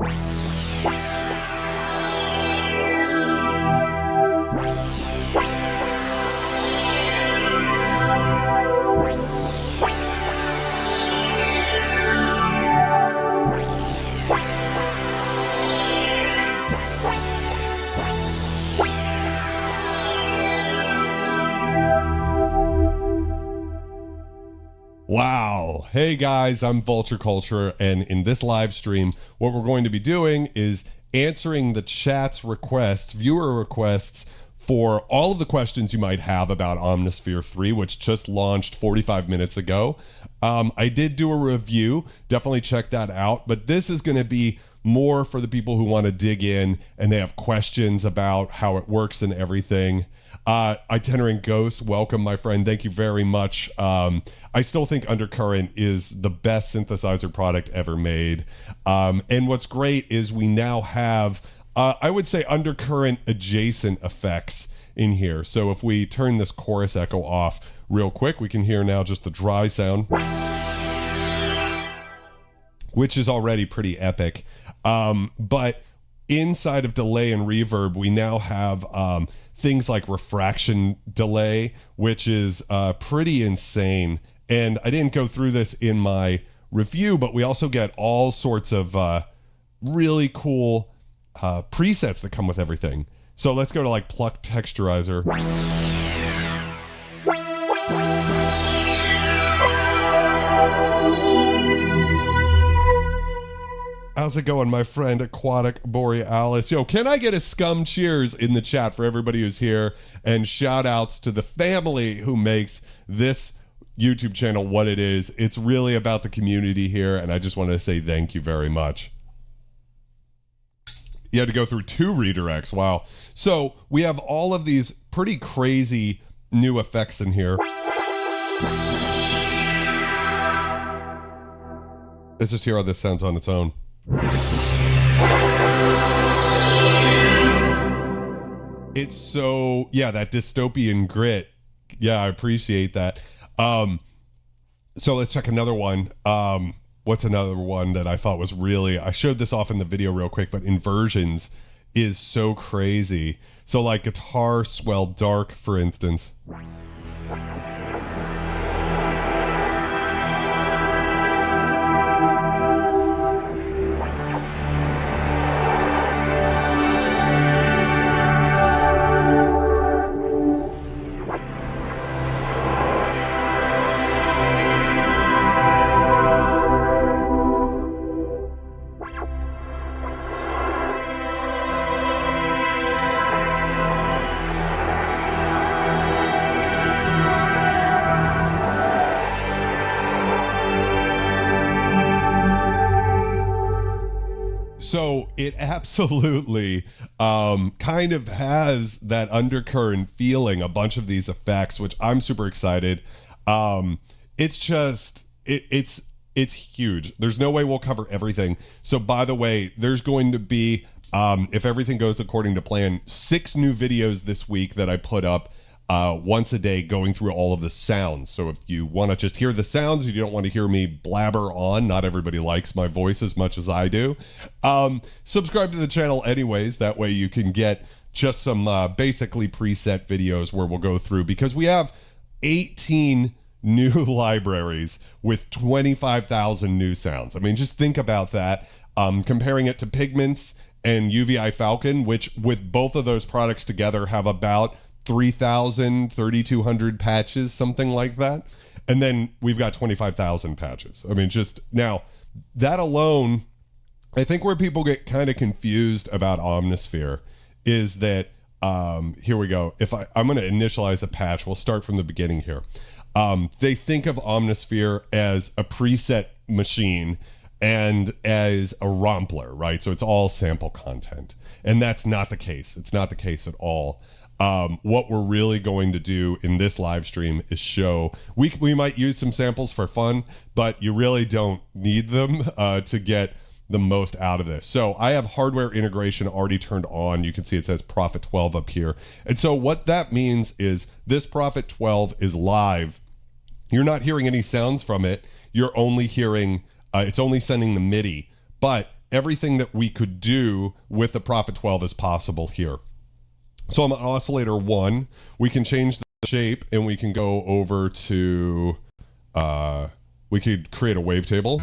Wow. Hey guys, I'm Vulture Culture, and in this live stream, what we're going to be doing is answering the chat's requests, viewer requests, for all of the questions you might have about Omnosphere 3, which just launched 45 minutes ago. I did do a review, definitely check that out, but this is going to be more for the people who want to dig in and they have questions about how it works and everything. Itinerant Ghost, welcome, my friend. Thank you very much. I still think Undercurrent is the best synthesizer product ever made. And what's great is we now have, I would say, Undercurrent adjacent effects in here. So if we turn this chorus echo off real quick, we can hear now just the dry sound, which is already pretty epic. But inside of delay and reverb, we now have things like refraction delay, which is pretty insane. And I didn't go through this in my review, but we also get all sorts of really cool presets that come with everything. So let's go to like Pluck Texturizer. How's it going, my friend Aquatic Borealis? Yo, can I get a scum cheers in the chat for everybody who's here? And shout outs to the family who makes this YouTube channel what it is. It's really about the community here, and I just want to say thank you very much. You had to go through 2 redirects. Wow. So we have all of these pretty crazy new effects in here. Let's just hear how this sounds on its own. It's so, yeah, that dystopian grit. Yeah, I appreciate that. So let's check another one. What's another one that I thought was really, I showed this off in the video real quick, but inversions is so crazy. So like guitar swell dark, for instance. So it absolutely kind of has that undercurrent feeling, a bunch of these effects, which I'm super excited. It's just, it's huge. There's no way we'll cover everything. So by the way, there's going to be, if everything goes according to plan, 6 new videos this week that I put up once a day going through all of the sounds. So if you want to just hear the sounds, you don't want to hear me blabber on, not everybody likes my voice as much as I do, subscribe to the channel anyways. That way you can get just some basically preset videos where we'll go through, because we have 18 new libraries with 25,000 new sounds. I mean, just think about that. Comparing it to Pigments and UVI Falcon, which with both of those products together have about 3,000, 3,200 patches, something like that. And then we've got 25,000 patches. I mean, just now, that alone, I think where people get kind of confused about Omnosphere is that, here we go. If I'm going to initialize a patch, we'll start from the beginning here. They think of Omnosphere as a preset machine and as a rompler, right? So it's all sample content. And that's not the case. It's not the case at all. What we're really going to do in this live stream is show, we might use some samples for fun, but you really don't need them to get the most out of this. So I have hardware integration already turned on. You can see it says Prophet 12 up here. And so what that means is this Prophet 12 is live. You're not hearing any sounds from it. You're only hearing, it's only sending the MIDI, but everything that we could do with the Prophet 12 is possible here. So I'm on oscillator 1. We can change the shape, and we can go over to, we could create a wavetable,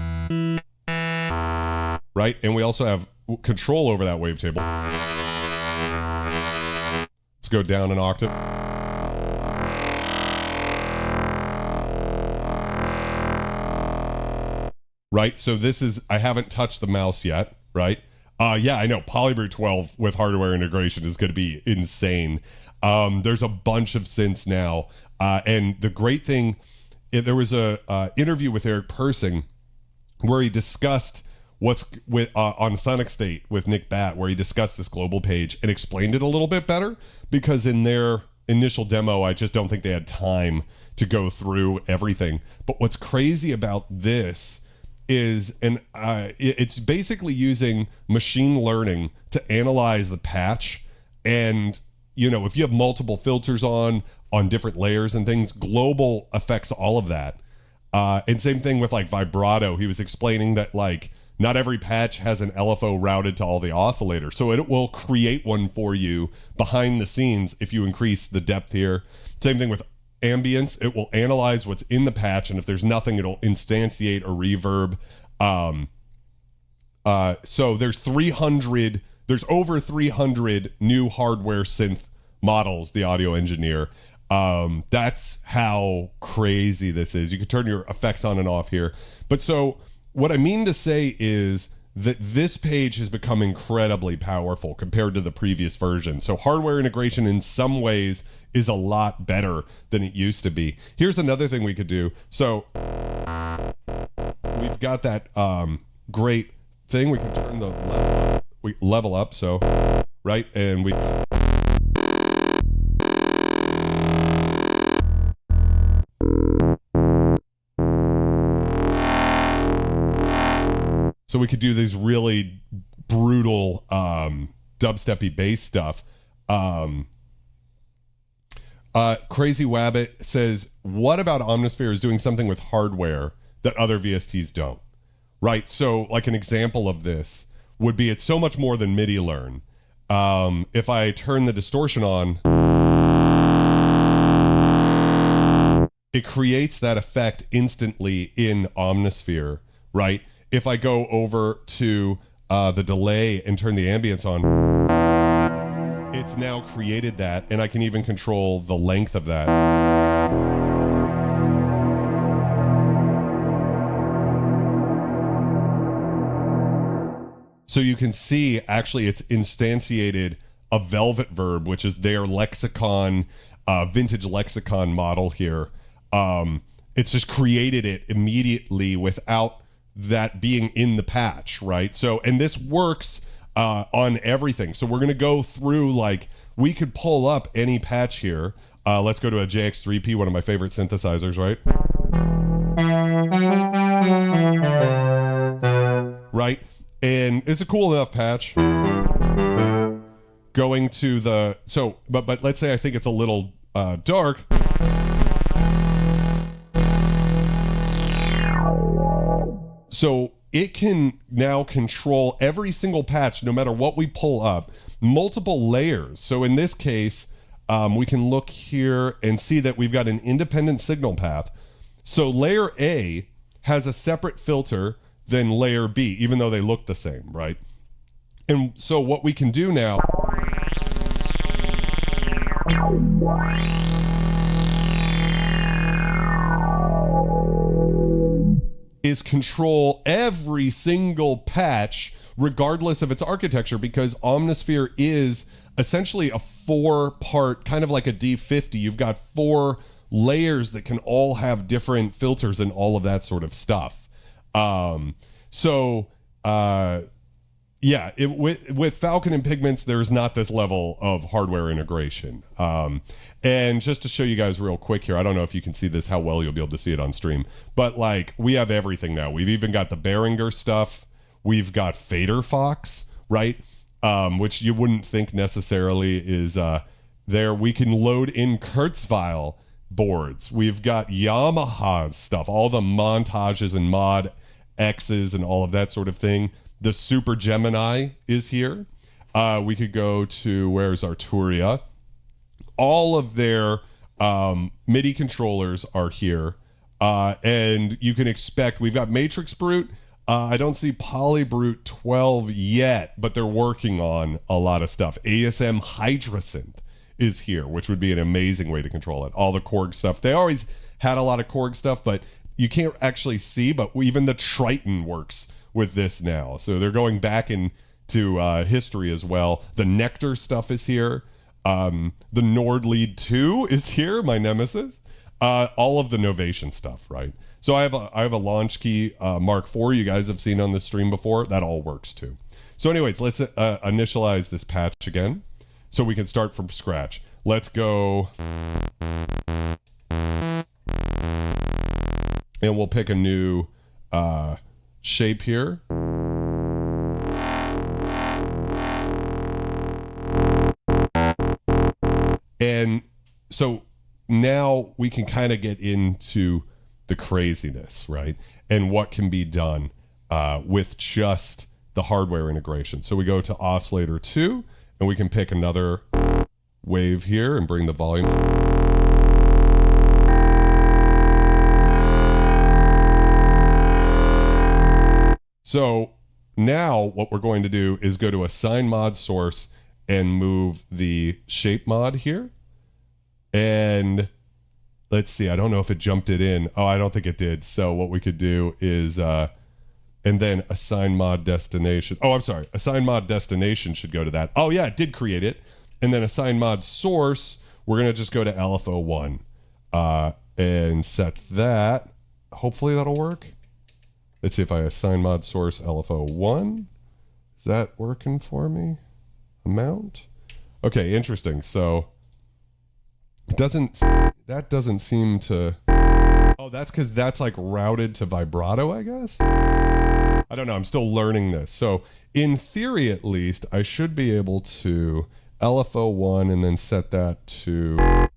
right? And we also have control over that wavetable. Let's go down an octave. Right, so this is, I haven't touched the mouse yet, right? Yeah, I know, Polybrew 12 with hardware integration is going to be insane. There's a bunch of synths now, and the great thing, there was a interview with Eric Persing where he discussed what's with on Sonic State with Nick Batt, where he discussed this global page and explained it a little bit better, because in their initial demo, I just don't think they had time to go through everything. But what's crazy about this is, and it's basically using machine learning to analyze the patch. And, you know, if you have multiple filters on different layers and things, global affects all of that. And same thing with like vibrato. He was explaining that like not every patch has an LFO routed to all the oscillators. So it will create one for you behind the scenes if you increase the depth here. Same thing with ambience. It will analyze what's in the patch, and if there's nothing, it'll instantiate a reverb. So there's over 300 new hardware synth models, the audio engineer. That's how crazy this is. You can turn your effects on and off here. But so what I mean to say is that this page has become incredibly powerful compared to the previous version. So hardware integration in some ways is a lot better than it used to be. Here's another thing we could do. So we've got that great thing. We can turn the level up. So, right, and we. So we could do these really brutal dubsteppy bass stuff. Crazy Wabbit says, what about Omnosphere is doing something with hardware that other VSTs don't? Right, so like an example of this would be, it's so much more than MIDI learn. If I turn the distortion on, it creates that effect instantly in Omnosphere, right? If I go over to the delay and turn the ambience on, it's now created that, and I can even control the length of that. So you can see, actually, it's instantiated a velvet verb, which is their lexicon, vintage lexicon model here. It's just created it immediately without that being in the patch, right? So, and this works on everything. So we're going to go through, like, we could pull up any patch here. Let's go to a JX3P, one of my favorite synthesizers, right? Right? And it's a cool enough patch. Going to the, so, but let's say I think it's a little dark. So it can now control every single patch, no matter what we pull up, multiple layers. So in this case, we can look here and see that we've got an independent signal path. So layer A has a separate filter than layer B, even though they look the same, right? And so what we can do now is control every single patch regardless of its architecture, because Omnosphere is essentially a 4-part, kind of like a D50. You've got 4 layers that can all have different filters and all of that sort of stuff. Yeah, with Falcon and Pigments, there's not this level of hardware integration. And just to show you guys real quick here, I don't know if you can see this, how well you'll be able to see it on stream, but like, we have everything now. We've even got the Behringer stuff. We've got Fader Fox, right? Which you wouldn't think necessarily is there. We can load in Kurzweil boards. We've got Yamaha stuff, all the montages and mod X's and all of that sort of thing. The Super Gemini is here. We could go to, where's Arturia? All of their MIDI controllers are here. And you can expect, we've got Matrix Brute. I don't see Polybrute 12 yet, but they're working on a lot of stuff. ASM Hydrasynth is here, which would be an amazing way to control it. All the Korg stuff. They always had a lot of Korg stuff, but you can't actually see, but even the Triton works with this now. So they're going back into history as well. The Nectar stuff is here. The Nordlead 2 is here, my nemesis. All of the Novation stuff, right? So I have a launch key Mark IV you guys have seen on the stream before. That all works too. So anyways, let's initialize this patch again so we can start from scratch. Let's go. And we'll pick a new shape here. And so now we can kind of get into the craziness, right? And what can be done with just the hardware integration. So we go to Oscillator 2, and we can pick another wave here and bring the volume. So now what we're going to do is go to Assign Mod Source and move the shape mod here. And let's see, I don't know if it jumped it in. Oh, I don't think it did. So what we could do is, and then Assign Mod Destination. Oh, I'm sorry. Assign Mod Destination should go to that. Oh yeah, it did create it. And then Assign Mod Source, we're going to just go to LFO1 and set that. Hopefully that'll work. Let's see if I assign mod source LFO1. Is that working for me? Amount? Okay, interesting. So that doesn't seem to. Oh, that's because that's like routed to vibrato, I guess. I don't know. I'm still learning this. So in theory, at least, I should be able to LFO1 and then set that to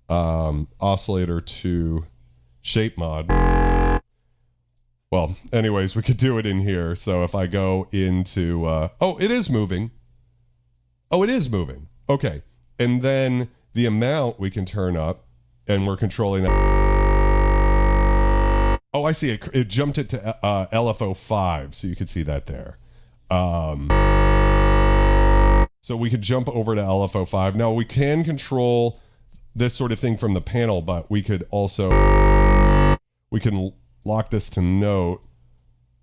oscillator to shape mod. Well, anyways, we could do it in here. So if I go into, oh, it is moving. Oh, it is moving. Okay. And then the amount we can turn up, and we're controlling that. Oh, I see. It jumped it to LFO5, so you could see that there. So we could jump over to LFO5. Now, we can control this sort of thing from the panel, but we could also, we can lock this to note,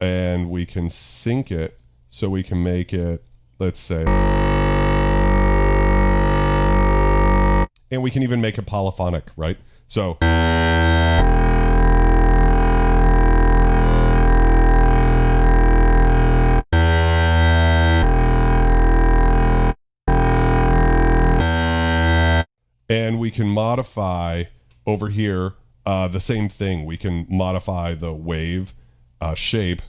and we can sync it so we can make it, let's say, and we can even make it polyphonic, right? So and we can modify over here the same thing. We can modify the wave shape,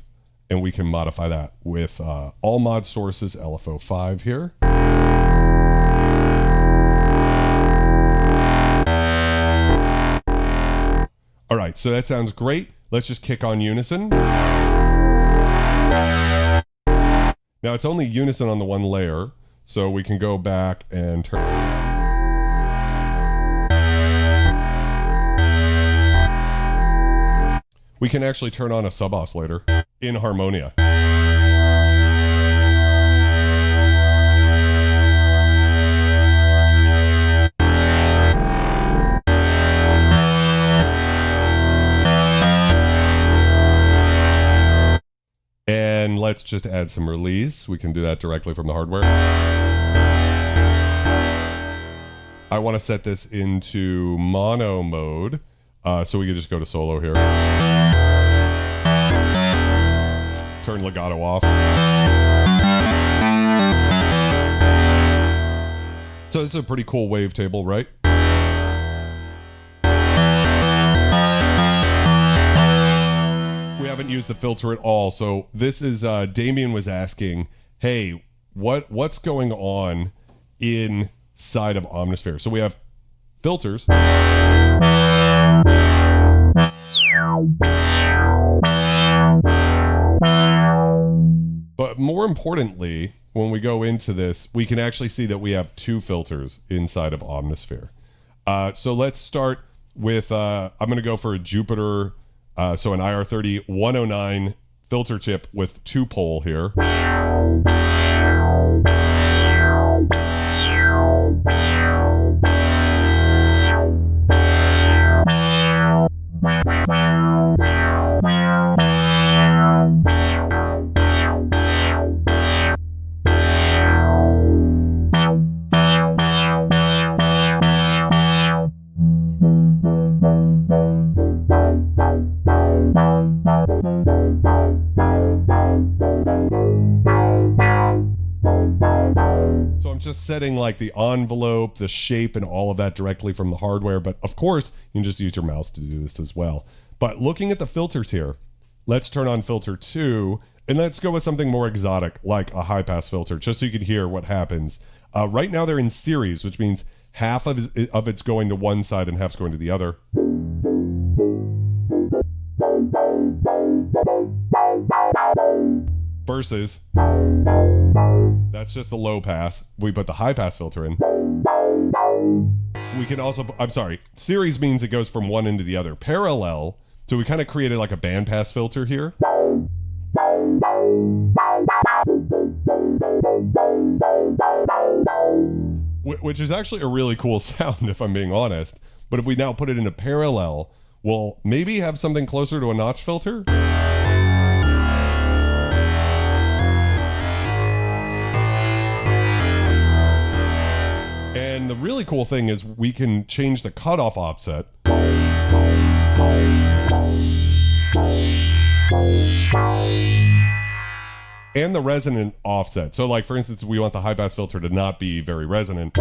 and we can modify that with all mod sources LFO5 here. All right, so that sounds great. Let's just kick on unison. Now it's only unison on the one layer, so we can go back and turn. We can actually turn on a sub-oscillator in Harmonia. And let's just add some release. We can do that directly from the hardware. I want to set this into mono mode, so we can just go to solo here. Turn legato off. So this is a pretty cool wavetable, right? We haven't used the filter at all. So this is, Damien was asking, hey, what's going on inside of Omnosphere? So we have filters. And, But more importantly, when we go into this, we can actually see that we have two filters inside of Omnosphere. So let's start with, I'm going to go for a Jupiter, so an IR30 109 filter chip with 2-pole here. So I'm just setting like the envelope, the shape, and all of that directly from the hardware. But of course, you can just use your mouse to do this as well. But looking at the filters here, let's turn on filter 2, and let's go with something more exotic, like a high-pass filter, just so you can hear what happens. Right now they're in series, which means half of it's going to one side and half's going to the other. Versus, that's just the low pass. We put the high pass filter in. We can also, I'm sorry, series means it goes from one end to the other. Parallel, so we kind of created like a band pass filter here. Which is actually a really cool sound, if I'm being honest. But if we now put it in a parallel, we'll maybe have something closer to a notch filter. And the really cool thing is we can change the cutoff offset. And the resonant offset. So like, for instance, we want the high pass filter to not be very resonant.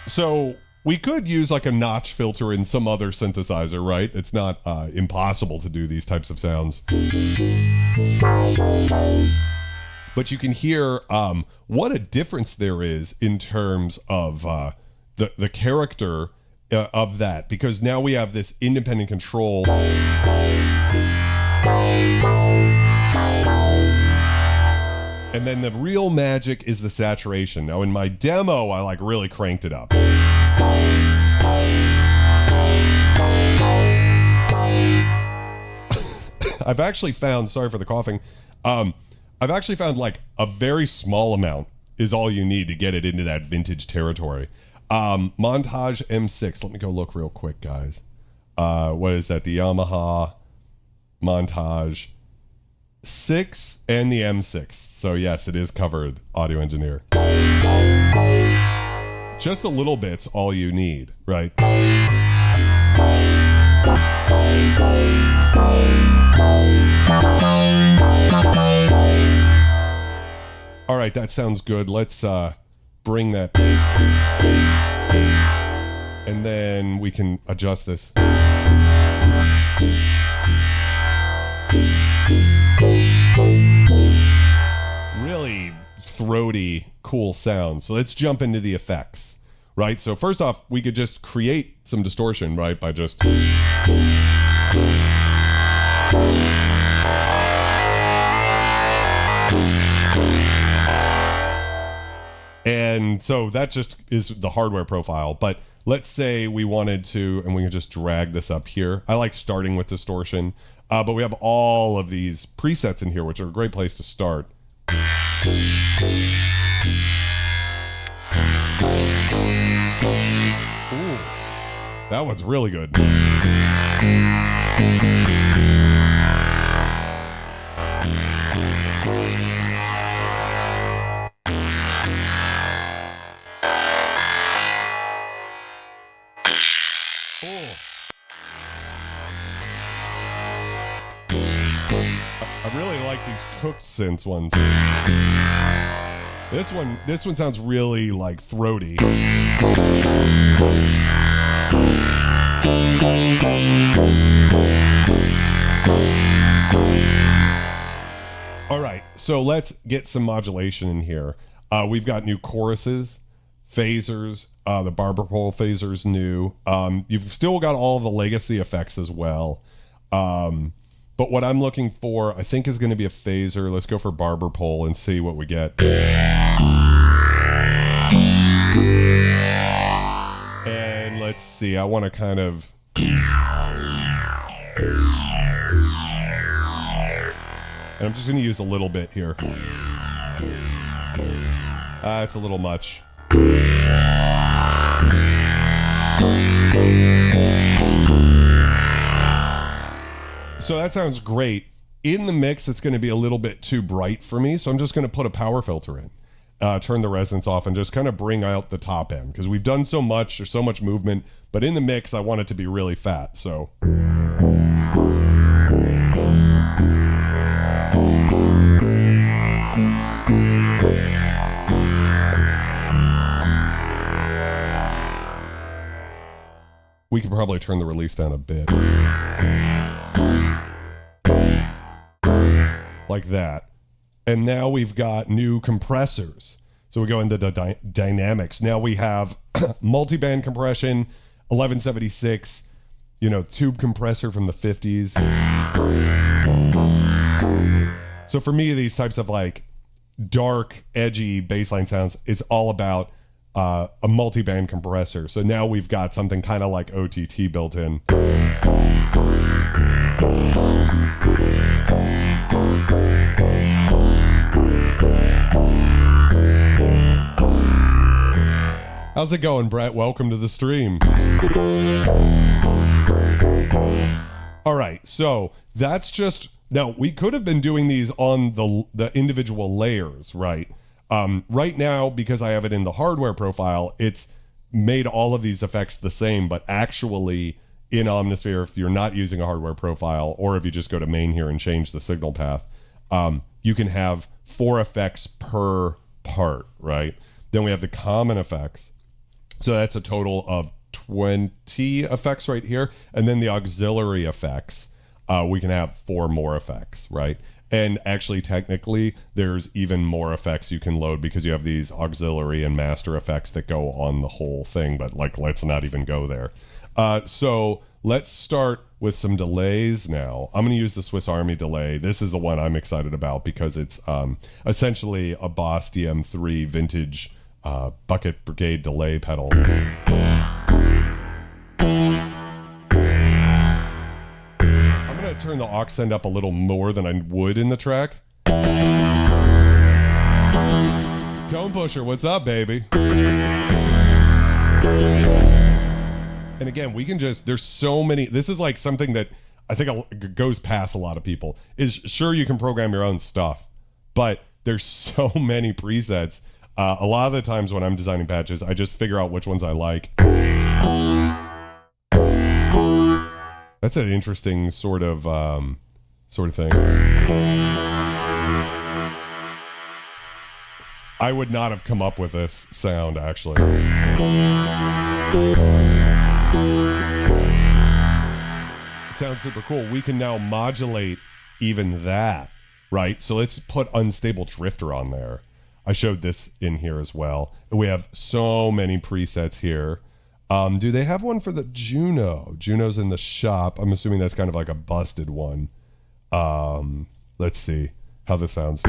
So we could use like a notch filter in some other synthesizer, right? It's not impossible to do these types of sounds. But you can hear what a difference there is in terms of the character of that, because now we have this independent control. And then the real magic is the saturation. Now in my demo, I like really cranked it up. I've actually found, sorry for the coughing, I've actually found like a very small amount is all you need to get it into that vintage territory. Montage M6. Let me go look real quick, guys. What is that? The Yamaha Montage 6 and the M6. So yes, it is covered, audio engineer. Just a little bit's all you need, right? All right, that sounds good. Let's bring that. And then we can adjust this. Really throaty, cool sound. So let's jump into the effects, right? So first off, we could just create some distortion, right? By just... And so that just is the hardware profile. But let's say we wanted to, and we can just drag this up here. I like starting with distortion, but we have all of these presets in here, which are a great place to start. Ooh, that one's really good. I really like these cooked synths ones. This one sounds really like throaty. All right, so let's get some modulation in here. We've got new choruses, phasers, the barber pole phaser's new. You've still got all the legacy effects as well. But what I'm looking for, I think, is going to be a phaser. Let's go for barber pole and see what we get. And let's see, I want to kind of... And I'm just going to use a little bit here. It's a little much. So that sounds great. In the mix, it's going to be a little bit too bright for me, so I'm just going to put a power filter in. Turn the resonance off and just kind of bring out the top end, because we've done so much, there's so much movement, but in the mix, I want it to be really fat, so... We could probably turn the release down a bit. Like that. And now we've got new compressors. So we go into the dynamics. Now we have multi-band compression, 1176, tube compressor from the 50s. So for me, these types of like dark, edgy bassline sounds, it's all about a multi-band compressor. So now we've got something kind of like OTT built in. How's it going, Brett? Welcome to the stream. All right, so that's just... Now, we could have been doing these on the individual layers, right? Right now, because I have it in the hardware profile, it's made all of these effects the same, but actually in Omnosphere, if you're not using a hardware profile, or if you just go to main here and change the signal path, you can have 4 effects per part, right? Then we have the common effects. So that's a total of 20 effects right here. And then the auxiliary effects, we can have 4 more effects, right? And actually, technically, there's even more effects you can load because you have these auxiliary and master effects that go on the whole thing. But like, let's not even go there. So let's start with some delays now. I'm going to use the Swiss Army delay. This is the one I'm excited about because it's essentially a Boss DM3 vintage bucket brigade delay pedal. Turn the aux send up a little more than I would in the track. Tone Pusher, what's up, baby? And again, we can just, there's so many, this is like something that I think goes past a lot of people, is sure you can program your own stuff, but there's so many presets. A lot of the times when I'm designing patches, I just figure out which ones I like. That's an interesting sort of thing. I would not have come up with this sound, actually. Sounds super cool. We can now modulate even that, right? So let's put Unstable Drifter on there. I showed this in here as well. We have so many presets here. Do they have one for the Juno? Juno's in the shop. I'm assuming that's kind of like a busted one. Let's see how this sounds.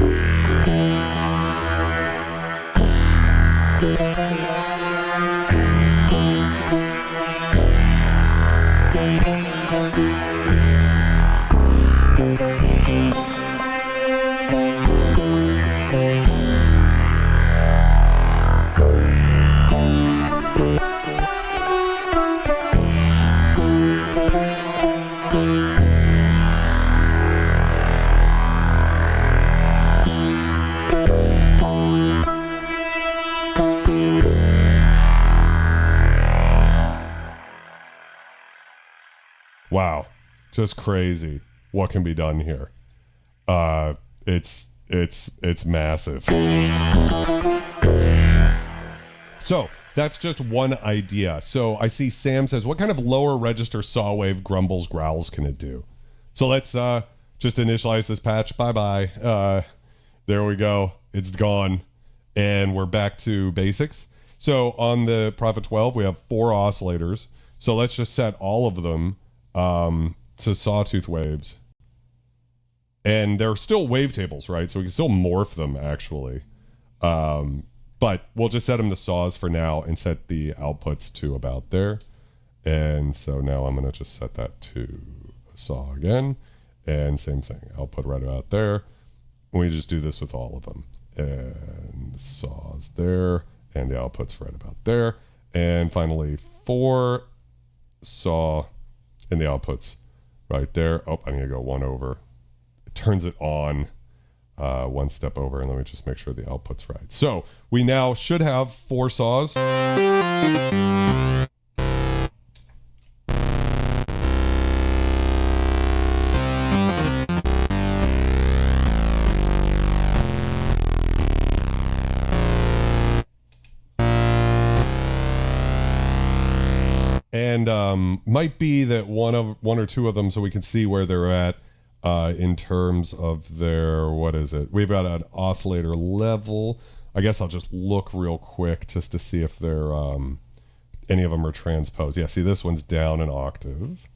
Wow, just crazy what can be done here. It's massive. So that's just one idea. So I see Sam says, what kind of lower register saw wave grumbles growls can it do? So let's just initialize this patch. Bye-bye. There we go. It's gone. And we're back to basics. So on the Prophet 12, we have 4 oscillators. So let's just set all of them to sawtooth waves. And they're still wavetables, right? So we can still morph them actually. But we'll just set them to saws for now and set the outputs to about there. And so now I'm going to just set that to a saw again. And same thing, output right about there. And we just do this with all of them. And saws there, and the output's right about there. And finally, 4 saw, and the output's right there. Oh, I need to go one over. It turns it on one step over, and let me just make sure the output's right. So we now should have 4 saws. And might be that one or two of them, so we can see where they're at in terms of their, what is it? We've got an oscillator level. I guess I'll just look real quick just to see if they're any of them are transposed. Yeah, see, this one's down an octave.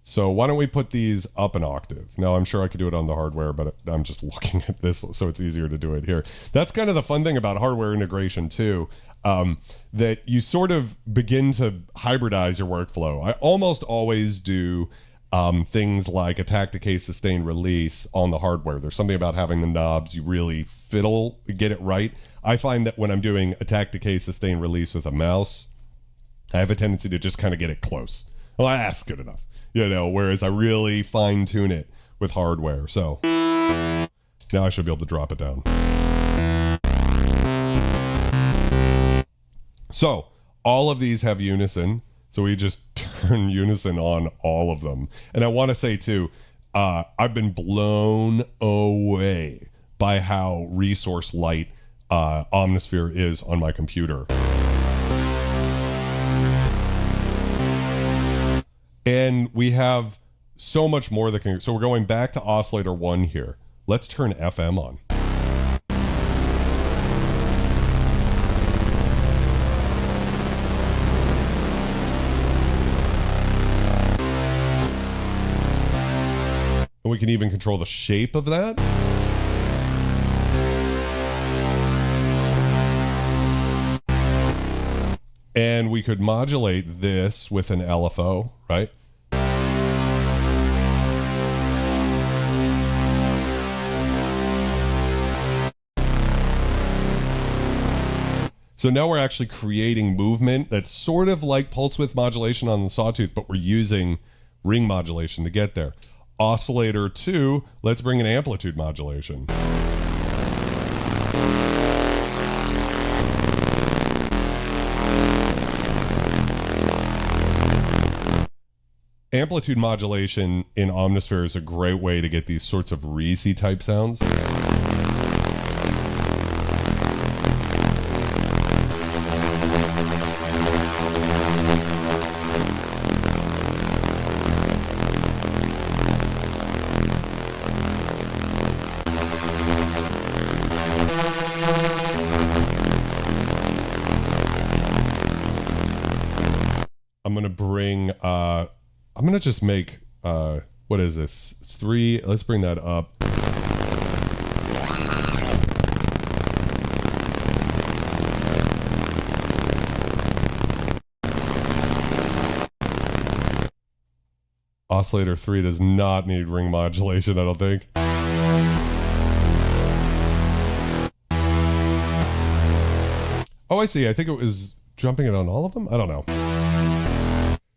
So why don't we put these up an octave? Now, I'm sure I could do it on the hardware, but I'm just looking at this, so it's easier to do it here. That's kind of the fun thing about hardware integration, too, that you sort of begin to hybridize your workflow. I almost always do things like attack, decay, sustain, release on the hardware. There's something about having the knobs, you really get it right. I find that when I'm doing attack, decay, sustain, release with a mouse, I have a tendency to just kind of get it close. Well, that's good enough. Whereas I really fine tune it with hardware. So now I should be able to drop it down. So all of these have unison. So we just turn unison on all of them. And I want to say too, I've been blown away by how resource light Omnosphere is on my computer. And we have so much more that can, so we're going back to oscillator 1 here. Let's turn FM on. And we can even control the shape of that. And we could modulate this with an LFO, right? So now we're actually creating movement that's sort of like pulse width modulation on the sawtooth, but we're using ring modulation to get there. Oscillator 2, let's bring in amplitude modulation. Amplitude modulation in Omnosphere is a great way to get these sorts of Reese type sounds. I'm going to bring, I'm going to just make, what is this? It's 3, let's bring that up. Oscillator 3 does not need ring modulation, I don't think. Oh, I see. I think it was jumping it on all of them? I don't know.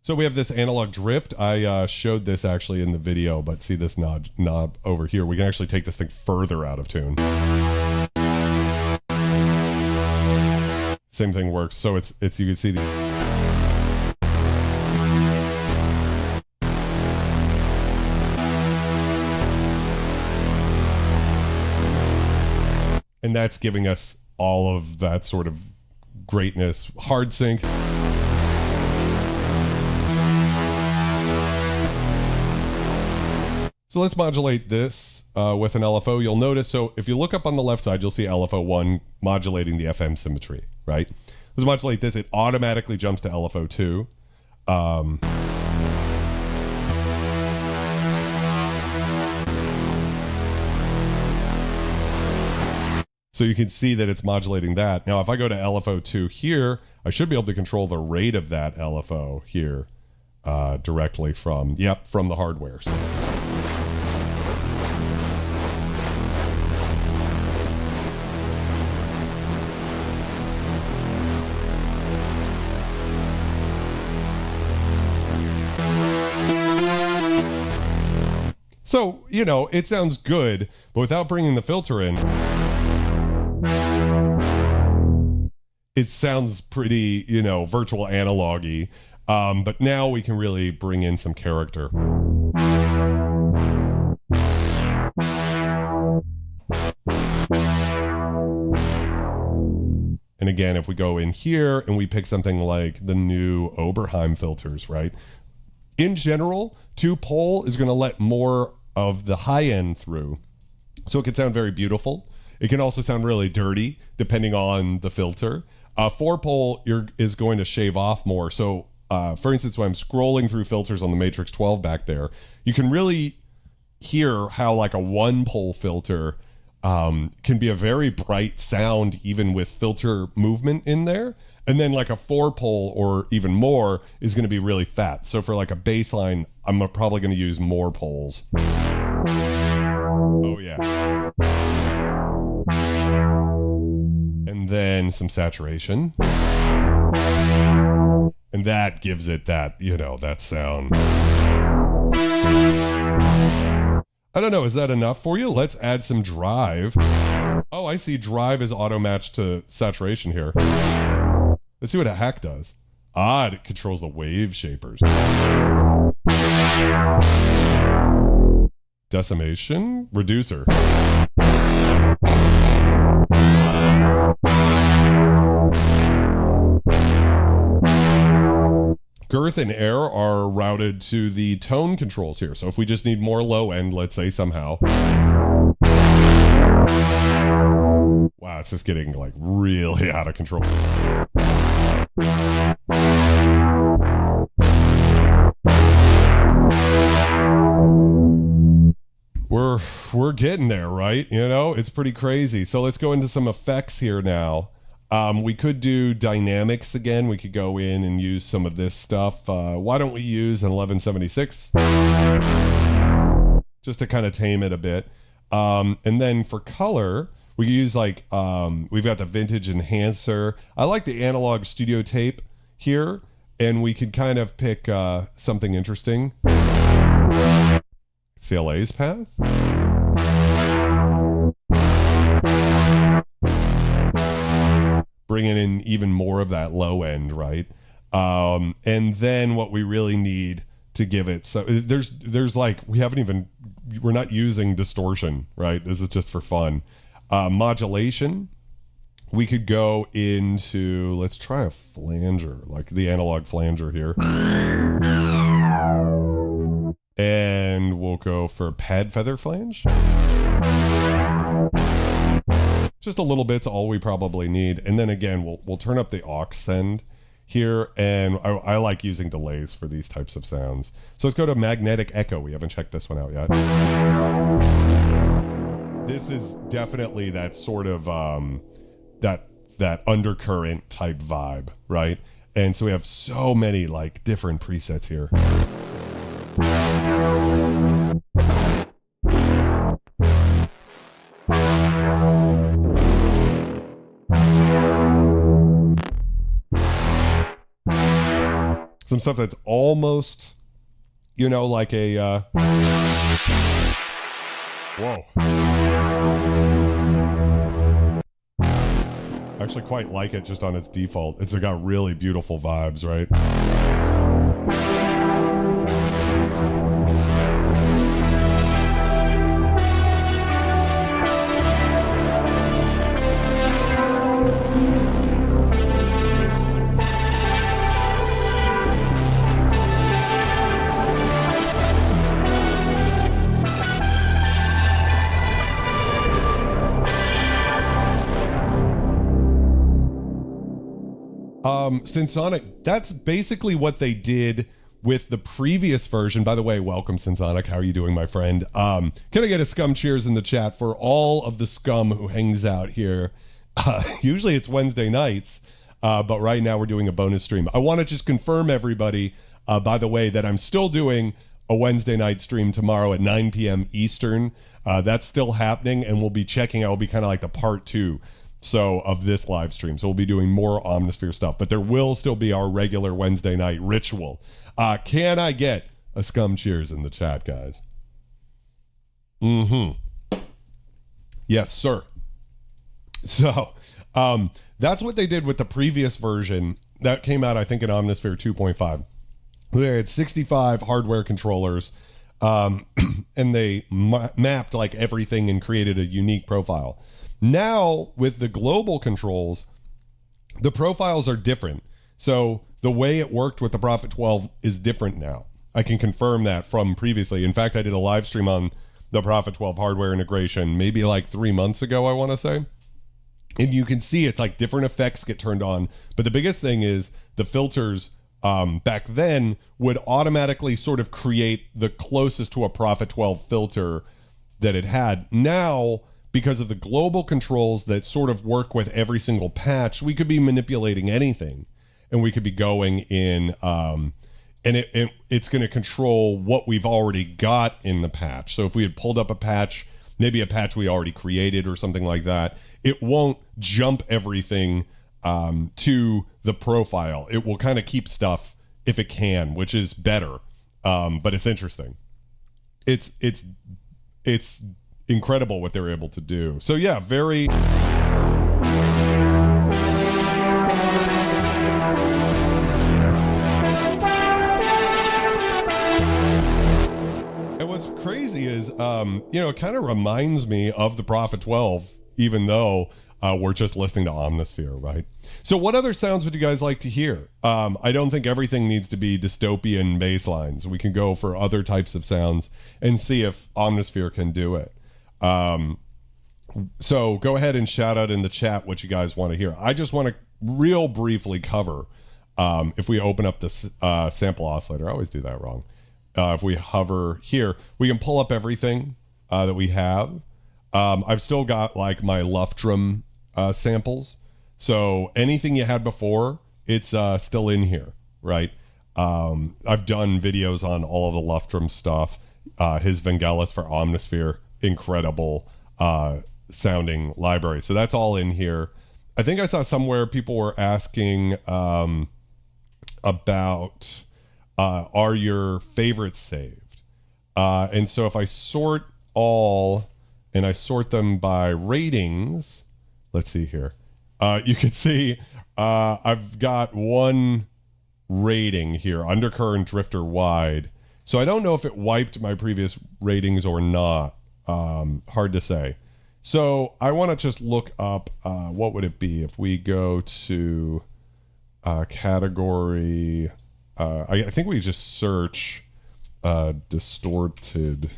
So we have this analog drift. I showed this actually in the video, but see this knob over here. We can actually take this thing further out of tune. Same thing works. So it's you can see the... And that's giving us all of that sort of greatness. Hard sync. So let's modulate this with an LFO. You'll notice, so if you look up on the left side, you'll see LFO1 modulating the FM symmetry, right? Let's modulate this. It automatically jumps to LFO2. So you can see that it's modulating that. Now, if I go to LFO2 here, I should be able to control the rate of that LFO here directly from the hardware. So, you know, it sounds good, but without bringing the filter in, it sounds pretty, you know, virtual analog-y. But now we can really bring in some character. And again, if we go in here and we pick something like the new Oberheim filters, right? In general, 2-pole is going to let more of the high end through. So it can sound very beautiful. It can also sound really dirty, depending on the filter. 4-pole is going to shave off more. So, for instance, when I'm scrolling through filters on the Matrix 12 back there, you can really hear how like a 1-pole filter can be a very bright sound, even with filter movement in there. And then like a 4-pole or even more is going to be really fat. So for like a bass line, I'm probably going to use more poles. Oh yeah. And then some saturation. And that gives it that, you know, that sound. I don't know, is that enough for you? Let's add some drive. Oh, I see drive is auto matched to saturation here. Let's see what a hack does. It controls the wave shapers. Decimation, reducer. Girth and air are routed to the tone controls here. So if we just need more low end, let's say somehow. Wow, it's just getting like really out of control. We're getting there, right? You know, it's pretty crazy. So let's go into some effects here now. We could do dynamics again. We could go in and use some of this stuff. Why don't we use an 1176? Just to kind of tame it a bit. And then for color, we use like, we've got the vintage enhancer. I like the analog studio tape here, and we could kind of pick something interesting. CLA's path. Bringing in even more of that low end, right? And then what we really need to give it, so there's like, we're not using distortion, right? This is just for fun. Modulation, we could go into, let's try a flanger, like the analog flanger here. And we'll go for pad feather flange. Just a little bit's all we probably need. And then again, we'll turn up the aux send here, and I like using delays for these types of sounds. So let's go to magnetic echo. We haven't checked this one out yet. This is definitely that sort of that undercurrent type vibe, right? And so we have so many like different presets here. Some stuff that's almost, you know, like a whoa. I actually quite like it just on its default. It's got really beautiful vibes, right? Synthsonic, that's basically what they did with the previous version. By the way, welcome Sensonic. How are you doing, my friend? Can I get a scum cheers in the chat for all of the scum who hangs out here? Usually it's Wednesday nights, but right now we're doing a bonus stream. I want to just confirm everybody, by the way, that I'm still doing a Wednesday night stream tomorrow at 9 p.m. Eastern. That's still happening, and we'll be checking. I'll be kind of like the part 2 of this live stream. So we'll be doing more Omnosphere stuff, but there will still be our regular Wednesday night ritual. Can I get a scum cheers in the chat, guys? Yes, sir. So that's what they did with the previous version that came out, I think, in Omnosphere 2.5. They had 65 hardware controllers, and they mapped like everything and created a unique profile. Now, with the global controls, the profiles are different. So the way it worked with the Prophet 12 is different now. I can confirm that from previously. In fact, I did a live stream on the Prophet 12 hardware integration maybe like 3 months ago, I want to say. And you can see it's like different effects get turned on. But the biggest thing is the filters back then would automatically sort of create the closest to a Prophet 12 filter that it had. Now, because of the global controls that sort of work with every single patch, we could be manipulating anything, and we could be going in, and it's going to control what we've already got in the patch. So if we had pulled up a patch, maybe a patch we already created or something like that, it won't jump everything to the profile. It will kind of keep stuff if it can, which is better. But it's interesting. It's incredible what they're able to do. So yeah, very. And what's crazy is, it kind of reminds me of the Prophet 12, even though we're just listening to Omnosphere, right? So what other sounds would you guys like to hear? I don't think everything needs to be dystopian bass lines. We can go for other types of sounds and see if Omnosphere can do it. So go ahead and shout out in the chat what you guys want to hear. I just want to real briefly cover, if we open up this sample oscillator, I always do that wrong. If we hover here, we can pull up everything that we have. I've still got like my Luftrum samples. So anything you had before, it's still in here, right? I've done videos on all of the Luftrum stuff. His Vangelis for Omnosphere, incredible sounding library. So that's all in here. I think I saw somewhere people were asking about are your favorites saved? And so if I sort all and I sort them by ratings, let's see here. You can see I've got one rating here, Undercurrent Drifter Wide. So I don't know if it wiped my previous ratings or not. Hard to say. So I want to just look up, what would it be if we go to category, I think we just search distorted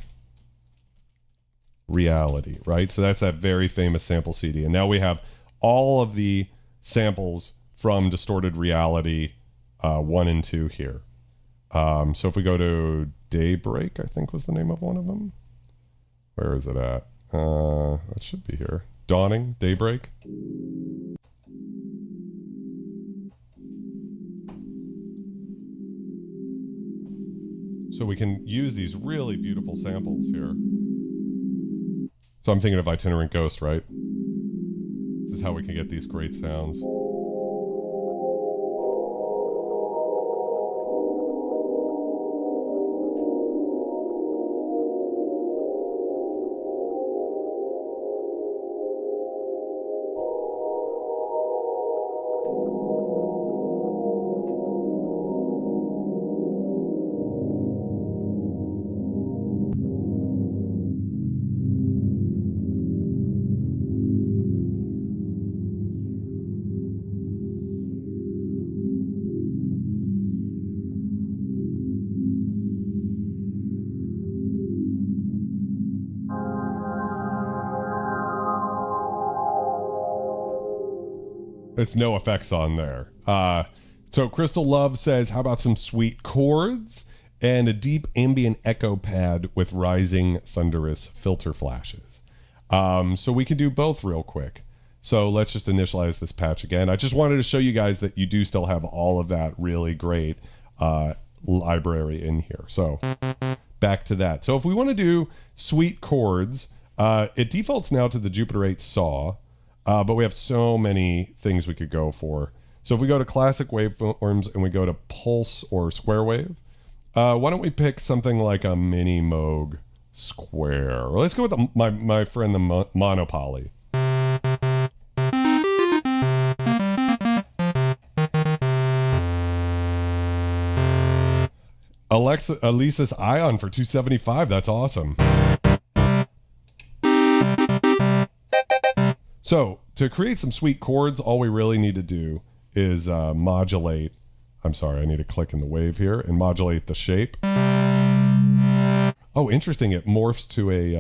reality, right? So that's that very famous sample CD. And now we have all of the samples from Distorted Reality 1 and 2 here. So if we go to Daybreak, I think was the name of one of them. Where is it at? That should be here. Dawning, Daybreak. So we can use these really beautiful samples here. So I'm thinking of Itinerant Ghost, right? This is how we can get these great sounds. It's no effects on there. So Crystal Love says, how about some sweet chords and a deep ambient echo pad with rising thunderous filter flashes? So we can do both real quick. So let's just initialize this patch again. I just wanted to show you guys that you do still have all of that really great library in here. So back to that. So if we want to do sweet chords, it defaults now to the Jupiter 8 saw, but we have so many things we could go for. So if we go to classic waveforms and we go to pulse or square wave, why don't we pick something like a mini Moog square? Or let's go with my friend the monopoly. Elisa's Ion for $275. That's awesome. So to create some sweet chords, all we really need to do is modulate. I'm sorry, I need to click in the wave here and modulate the shape. Oh, interesting. It morphs to a,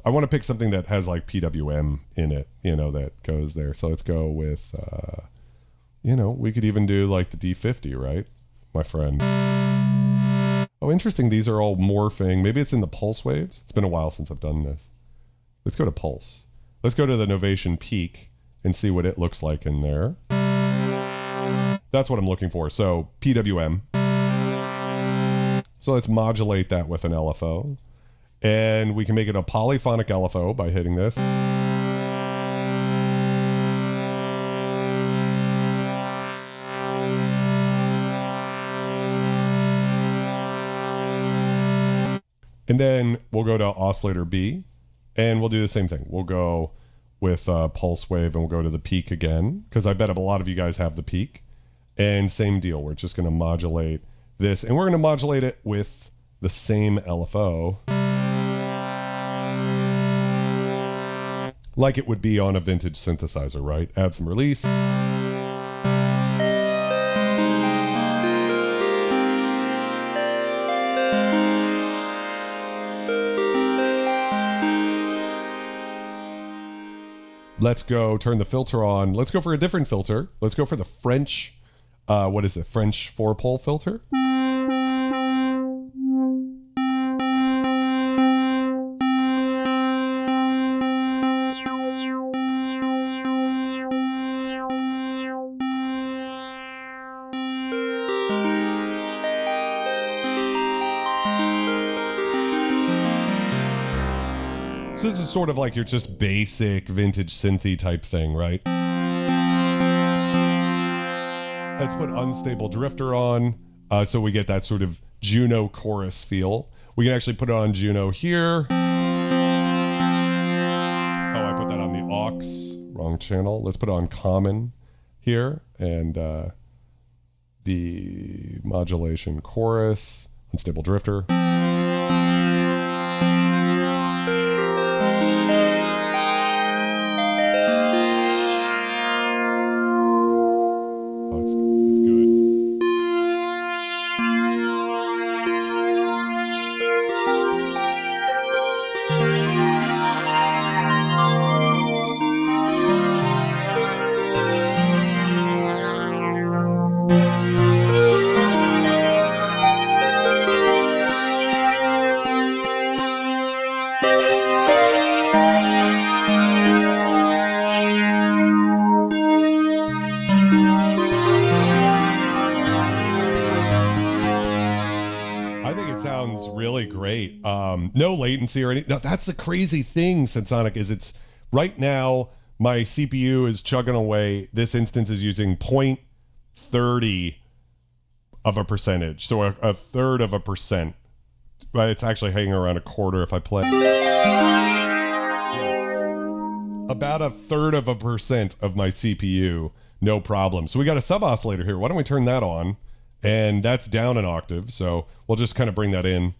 I want to pick something that has like PWM in it, that goes there. So let's go with, we could even do like the D50, right? My friend. Oh, interesting. These are all morphing. Maybe it's in the pulse waves. It's been a while since I've done this. Let's go to pulse. Let's go to the Novation Peak and see what it looks like in there. That's what I'm looking for. So PWM. So let's modulate that with an LFO. And we can make it a polyphonic LFO by hitting this. And then we'll go to oscillator B and we'll do the same thing. We'll go with pulse wave and we'll go to the peak again, because I bet a lot of you guys have the peak. And same deal. We're just going to modulate this and we're going to modulate it with the same LFO. Like it would be on a vintage synthesizer, right? Add some release. Let's go turn the filter on. Let's go for a different filter. Let's go for the French, French 4-pole filter. So this is sort of like your just basic vintage synthy type thing, right? Let's put Unstable Drifter on, so we get that sort of Juno chorus feel. We can actually put it on Juno here. Oh, I put that on the aux, wrong channel. Let's put it on Common here, and the modulation chorus, Unstable Drifter. Great. No latency or anything. That's the crazy thing, Sensonic, is it's right now my CPU is chugging away. This instance is using 0.30 of a percentage. So a third of a percent. Right? It's actually hanging around a quarter if I play. About a third of a percent of my CPU. No problem. So we got a sub oscillator here. Why don't we turn that on? And that's down an octave. So we'll just kind of bring that in.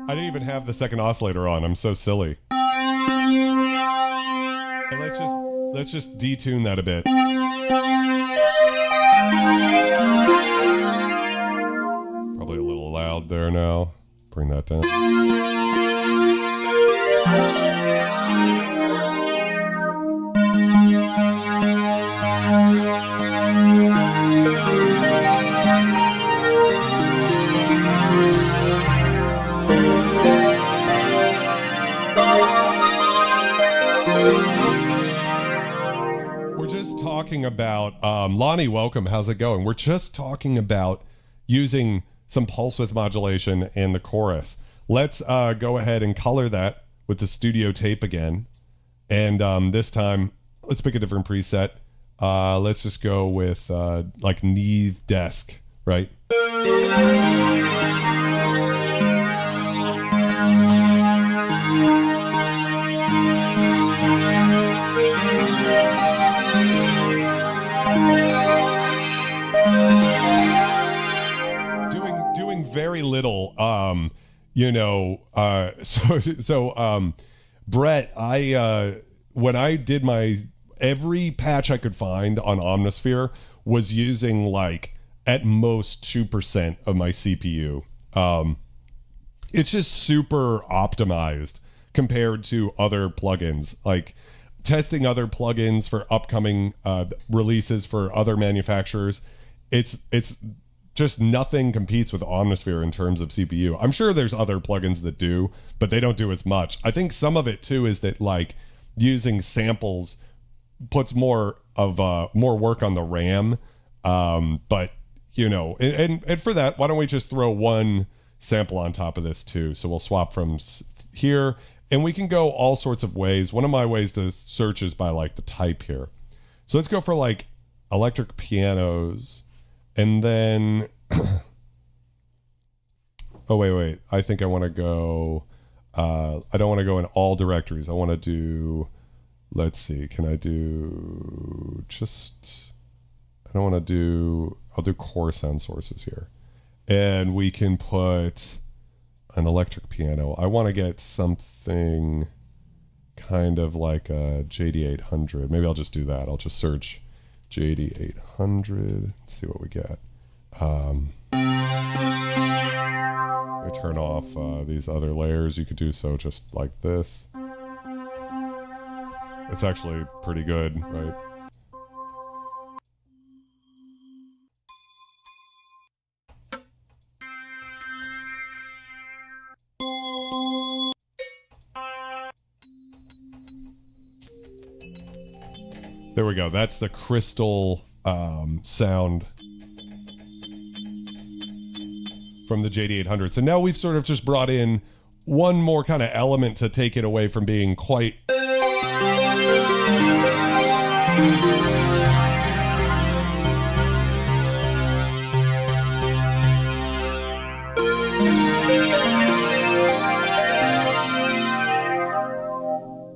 I didn't even have the second oscillator on. I'm so silly. And let's just detune that a bit. Probably a little loud there now. Bring that down. talking about, Lonnie, welcome. How's it going? We're just talking about using some pulse width modulation in the chorus. Let's go ahead and color that with the studio tape again. And this time, let's pick a different preset. Let's just go with like Neve Desk, right? Doing very little, Brett, when I did every patch I could find on Omnosphere was using like at most 2% of my CPU. It's just super optimized compared to other plugins. Like testing other plugins for upcoming releases for other manufacturers, it's just nothing competes with Omnosphere in terms of CPU. I'm sure there's other plugins that do, but they don't do as much. I think some of it too is that like using samples puts more work on the RAM. But and for that, why don't we just throw one sample on top of this too? So we'll swap from here, and we can go all sorts of ways. One of my ways to search is by like the type here. So let's go for like electric pianos. And then, oh, wait. I think I want to go, I don't want to go in all directories. I want to do, let's see, can I do I'll do core sound sources here. And we can put an electric piano. I want to get something kind of like a JD800. Maybe I'll just do that. I'll just search JD800. Let's see what we get. Let me turn off these other layers. You could do so just like this. It's actually pretty good, right? There we go. That's the crystal sound from the JD800. So now we've sort of just brought in one more kind of element to take it away from being quite...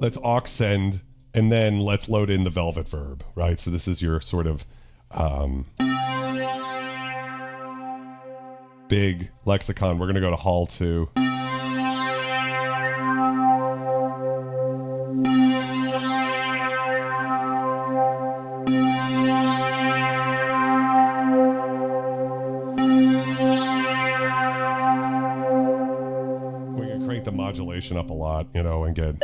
Let's aux send. And then let's load in the Velvet verb, right? So this is your sort of big lexicon. We're going to go to Hall 2. We can crank the modulation up a lot, and get...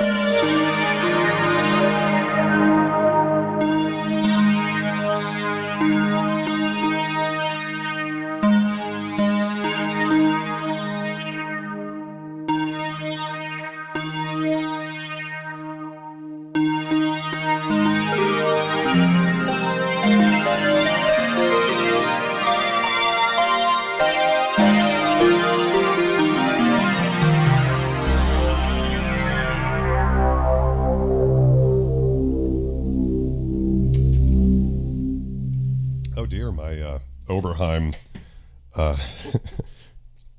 Oberheim,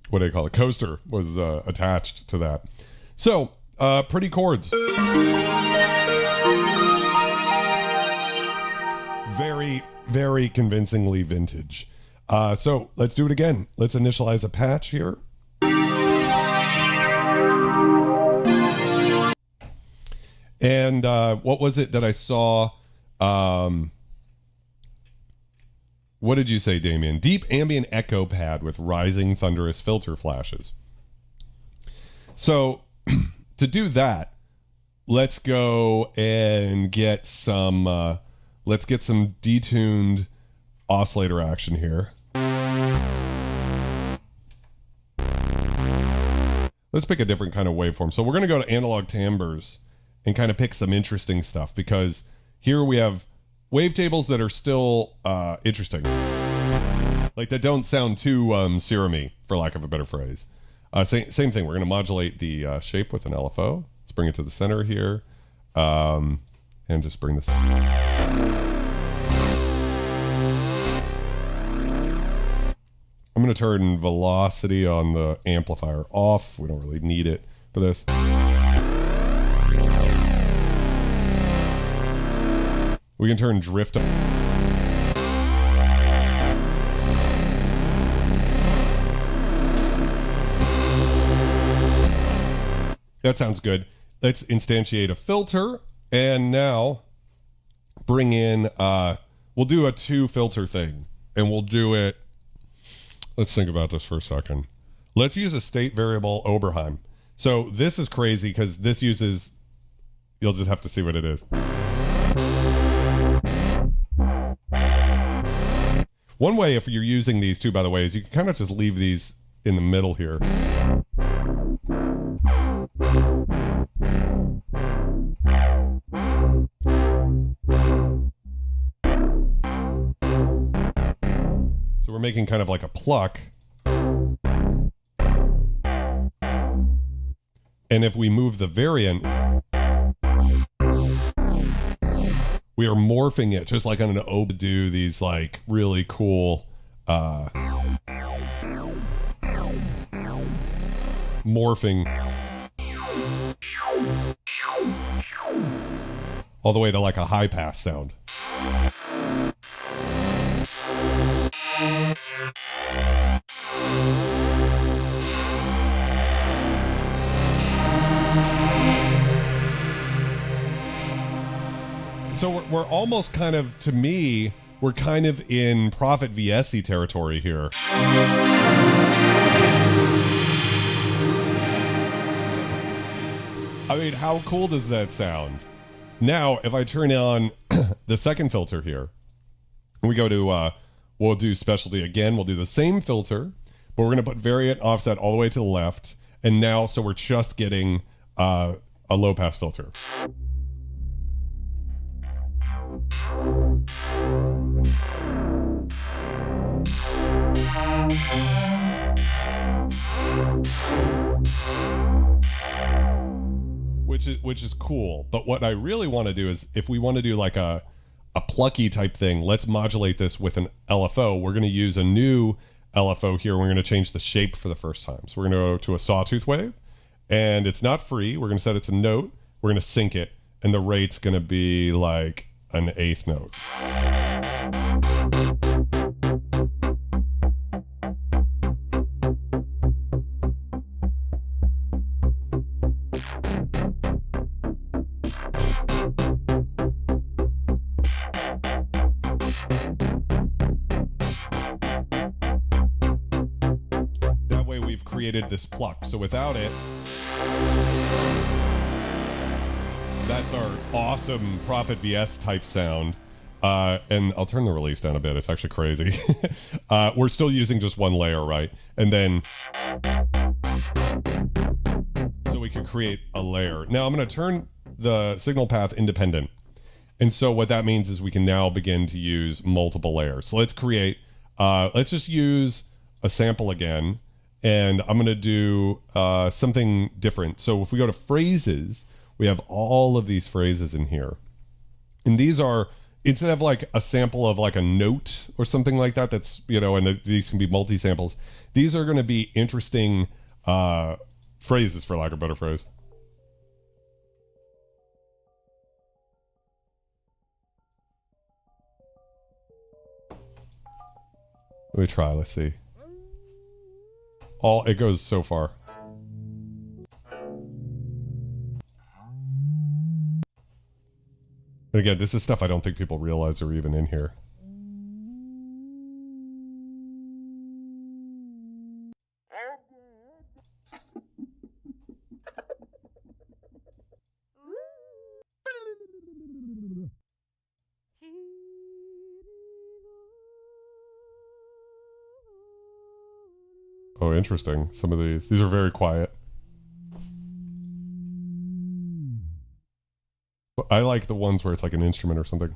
what do you call it? Coaster was attached to that. So, pretty chords. Very, very convincingly vintage. So, let's do it again. Let's initialize a patch here. And what was it that I saw? What did you say, Damien? Deep ambient echo pad with rising thunderous filter flashes. So to do that, let's go and get some detuned oscillator action here. Let's pick a different kind of waveform. So we're going to go to analog timbres and kind of pick some interesting stuff, because here we have wavetables that are still interesting. Like that don't sound too serum-y, for lack of a better phrase. Same thing. We're going to modulate the shape with an LFO. Let's bring it to the center here. And just bring this. I'm going to turn velocity on the amplifier off. We don't really need it for this. We can turn drift up. That sounds good. Let's instantiate a filter, and now bring in, we'll do a 2 filter thing, and we'll do it. Let's think about this for a second. Let's use a state variable Oberheim. So this is crazy because this uses, you'll just have to see what it is. One way, if you're using these two, by the way, is you can kind of just leave these in the middle here. So we're making kind of like a pluck. And if we move the variant, we are morphing it just like on an oboe, do these like really cool morphing all the way to like a high pass sound. So we're almost kind of, to me, we're kind of in Prophet VSE territory here. I mean, how cool does that sound? Now, if I turn on the second filter here, we go to, we'll do specialty again. We'll do the same filter, but we're going to put variant offset all the way to the left. And now, so we're just getting a low pass filter. Which is cool, but what I really want to do is, if we want to do like a plucky type thing, let's modulate this with an LFO. We're going to use a new LFO here. We're going to change the shape for the first time. So we're going to go to a sawtooth wave, and it's not free. We're going to set it to note. We're going to sync it, and the rate's going to be like an 1/8 note. That way we've created this pluck. So without it, that's our awesome Prophet VS type sound. And I'll turn the release down a bit. It's actually crazy. We're still using just one layer, right? And then, so we can create a layer. Now I'm going to turn the signal path independent. And so what that means is we can now begin to use multiple layers. So let's create, let's just use a sample again. And I'm going to do something different. So if we go to phrases, we have all of these phrases in here. And these are, instead of like a sample of like a note or something like that, that's, you know, and these can be multi-samples. These are going to be interesting phrases, for lack of a better phrase. Let me try, let's see. It goes so far. And again, this is stuff I don't think people realize are even in here. Oh, interesting. Some of these are very quiet. I like the ones where it's like an instrument or something.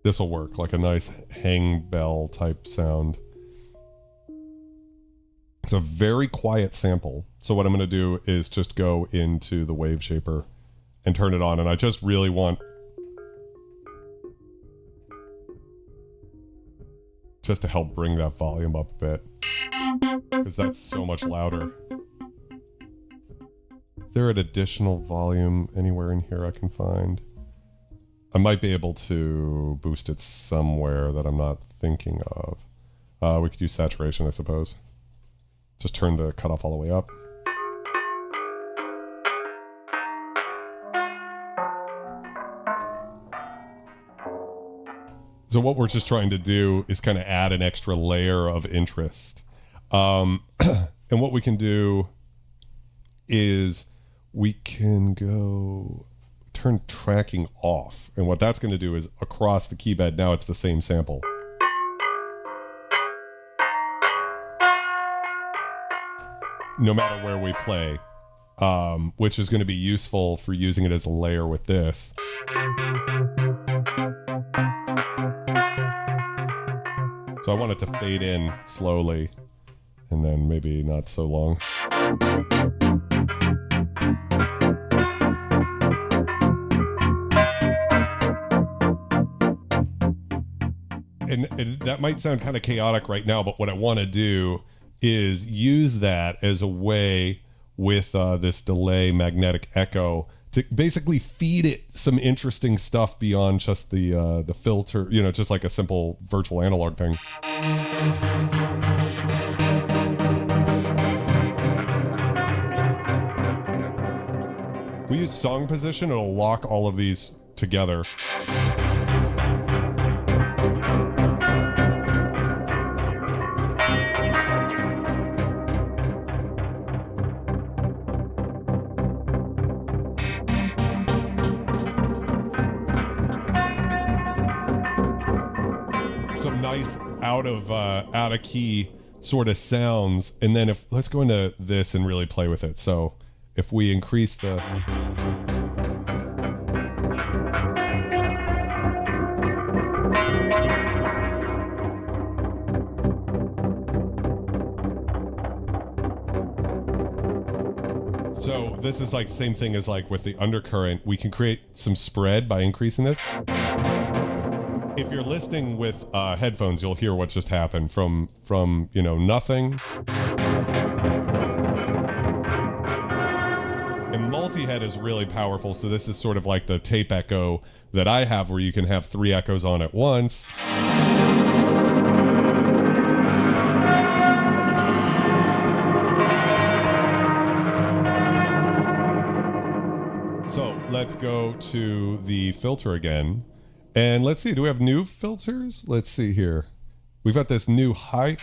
This will work, like a nice hang bell type sound. It's a very quiet sample. So what I'm going to do is just go into the wave shaper and turn it on. And I just really want just to help bring that volume up a bit, because that's so much louder. Is there an additional volume anywhere in here I can find? I might be able to boost it somewhere that I'm not thinking of. We could use saturation, I suppose. Just turn the cutoff all the way up. So what we're just trying to do is kind of add an extra layer of interest. And what we can do is we can go turn tracking off. And what that's going to do is across the key bed, now it's the same sample. No matter where we play, which is going to be useful for using it as a layer with this. So I want it to fade in slowly, and then maybe not so long. And that might sound kind of chaotic right now, but what I want to do is use that as a way with this delay magnetic echo to basically feed it some interesting stuff beyond just the filter, you know, just like a simple virtual analog thing. If we use song position, it'll lock all of these together. Some nice out of key sort of sounds, and then let's go into this and really play with it. So if we increase the so this is like same thing as like with the undercurrent. We can create some spread by increasing this. If you're listening with headphones, you'll hear what just happened from you know, nothing. And multi-head is really powerful, so this is sort of like the tape echo that I have, where you can have 3 echoes on at once. So let's go to the filter again. And let's see, do we have new filters? Let's see here. We've got this new height.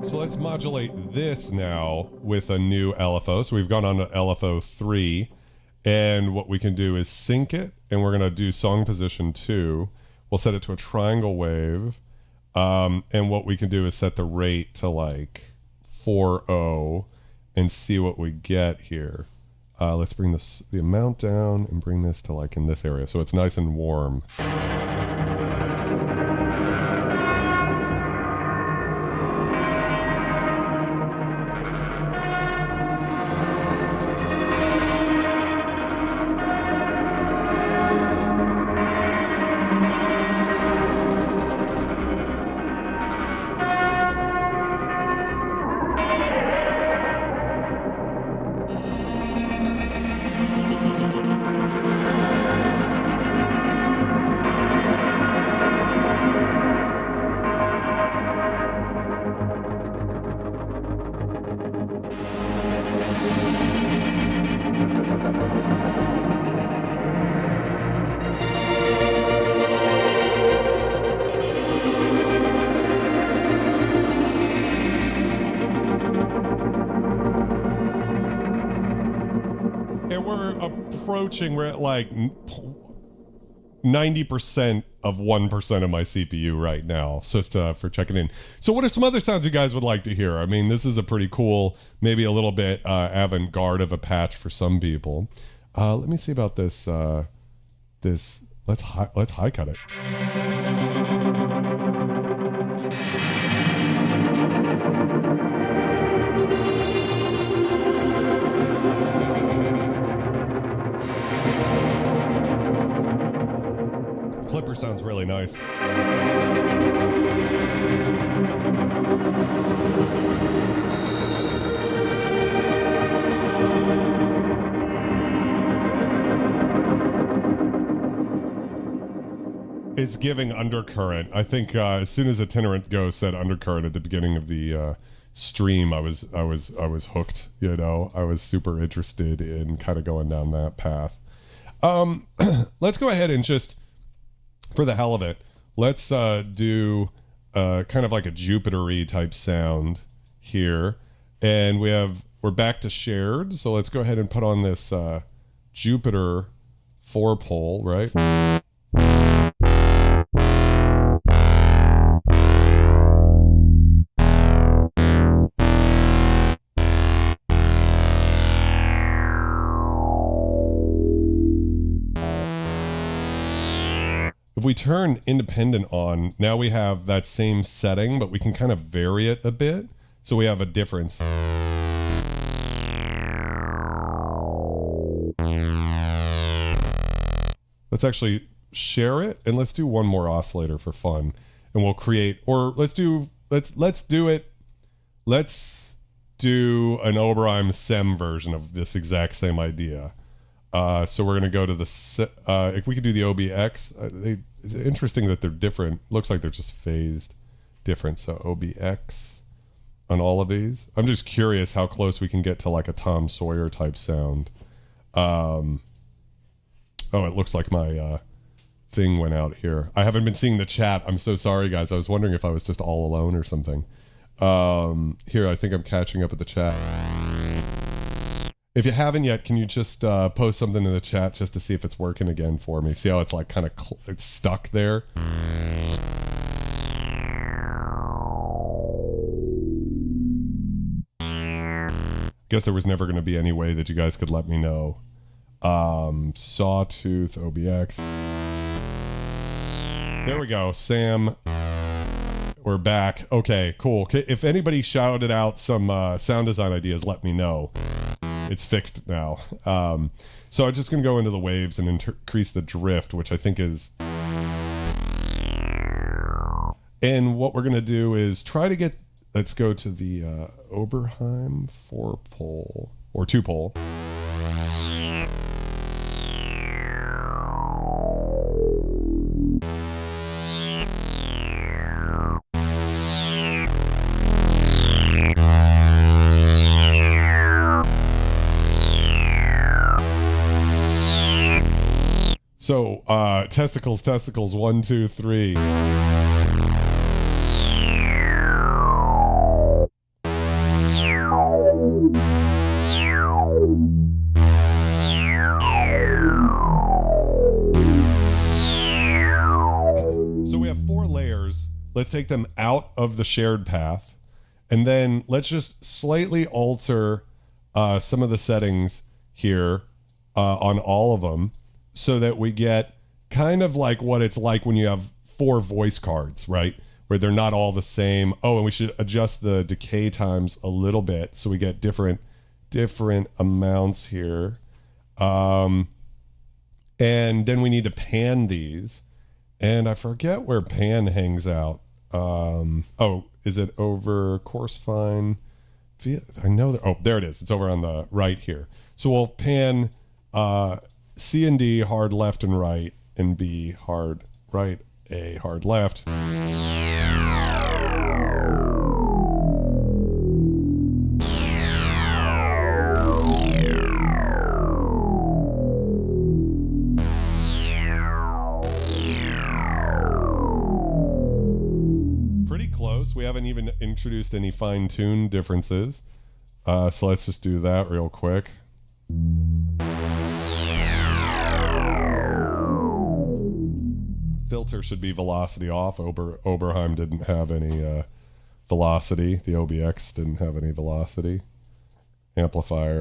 So let's modulate this now with a new LFO. So we've gone on to LFO 3. And what we can do is sync it. And we're going to do song position 2. We'll set it to a triangle wave. And what we can do is set the rate to like 4.0 and see what we get here. Let's bring the amount down and bring this to like in this area, so it's nice and warm. We're at like 90% of 1% of my CPU right now, so just for checking in. So what are some other sounds you guys would like to hear? I mean, this is a pretty cool, maybe a little bit avant-garde of a patch for some people. Let me see about this. Let's high cut it. Clipper sounds really nice. It's giving undercurrent. I think as soon as Itinerant Go said undercurrent at the beginning of the stream, I was hooked. You know, I was super interested in kind of going down that path. Let's go ahead and just, for the hell of it, let's do kind of like a Jupiter-y type sound here, and we're back to shared. So let's go ahead and put on this Jupiter 4-pole, right? If we turn independent on, now we have that same setting, but we can kind of vary it a bit. So we have a difference. Let's actually share it, and let's do one more oscillator for fun. And we'll create, or let's do an Oberheim SEM version of this exact same idea. So we're going to go to the, if we could do the OBX, it's interesting that they're different. Looks like they're just phased different. So OBX on all of these. I'm just curious how close we can get to like a Tom Sawyer type sound. Oh, it looks like my thing went out here. I haven't been seeing the chat. I'm so sorry, guys. I was wondering if I was just all alone or something. Here, I think I'm catching up with the chat. If you haven't yet, can you just post something in the chat just to see if it's working again for me? See how it's like kind of it's stuck there? Guess there was never going to be any way that you guys could let me know. Sawtooth OBX. There we go, Sam. We're back. Okay, cool. If anybody shouted out some sound design ideas, let me know. It's fixed now. So I'm just going to go into the waves and increase the drift, which I think is... And what we're going to do is try to get... Let's go to the Oberheim 4-pole, or 2-pole. So, testicles, 1, 2, 3. So we have 4 layers. Let's take them out of the shared path. And then let's just slightly alter some of the settings here on all of them, so that we get kind of like what it's like when you have 4 voice cards, right? Where they're not all the same. Oh, and we should adjust the decay times a little bit so we get different amounts here. And then we need to pan these. And I forget where pan hangs out. Oh, is it over coarse fine? I know that. Oh, there it is. It's over on the right here. So we'll pan C and D hard left and right, and B hard right, A hard left. Pretty close. We haven't even introduced any fine-tuned differences. So let's just do that real quick. filter should be velocity off. Oberheim didn't have any velocity. The OBX didn't have any velocity. Amplifier.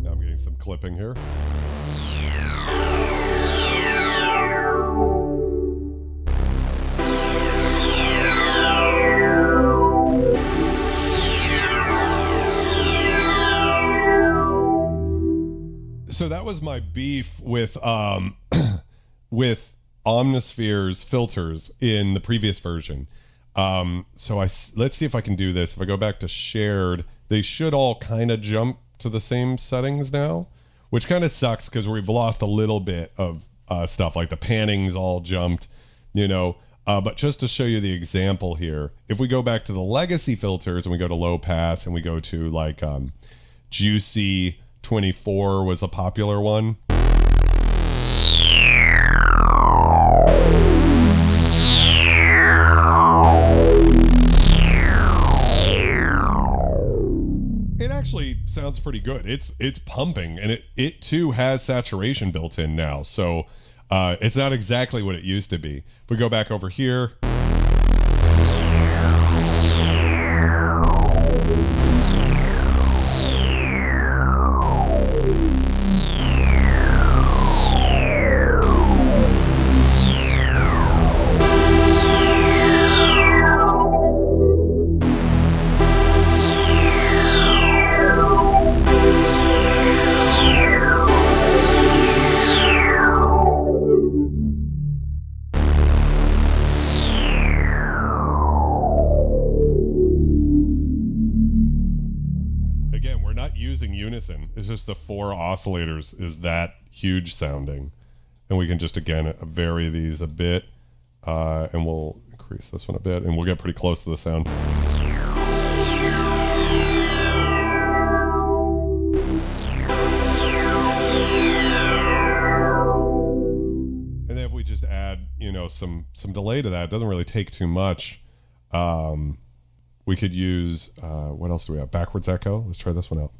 Now I'm getting some clipping here. So that was my beef with with Omnosphere's filters in the previous version. So let's see if I can do this. If I go back to shared, they should all kind of jump to the same settings now, which kind of sucks because we've lost a little bit of stuff, like the panning's all jumped, you know. But just to show you the example here, if we go back to the legacy filters and we go to low pass and we go to like Juicy 24 was a popular one. It actually sounds pretty good. It's pumping, and it too has saturation built in now. So it's not exactly what it used to be. If we go back over here. It's just the 4 oscillators is that huge sounding, and we can just again vary these a bit, and we'll increase this one a bit, and we'll get pretty close to the sound. And then if we just add, you know, some delay to that, it doesn't really take too much. We could use what else do we have? Backwards echo. Let's try this one out.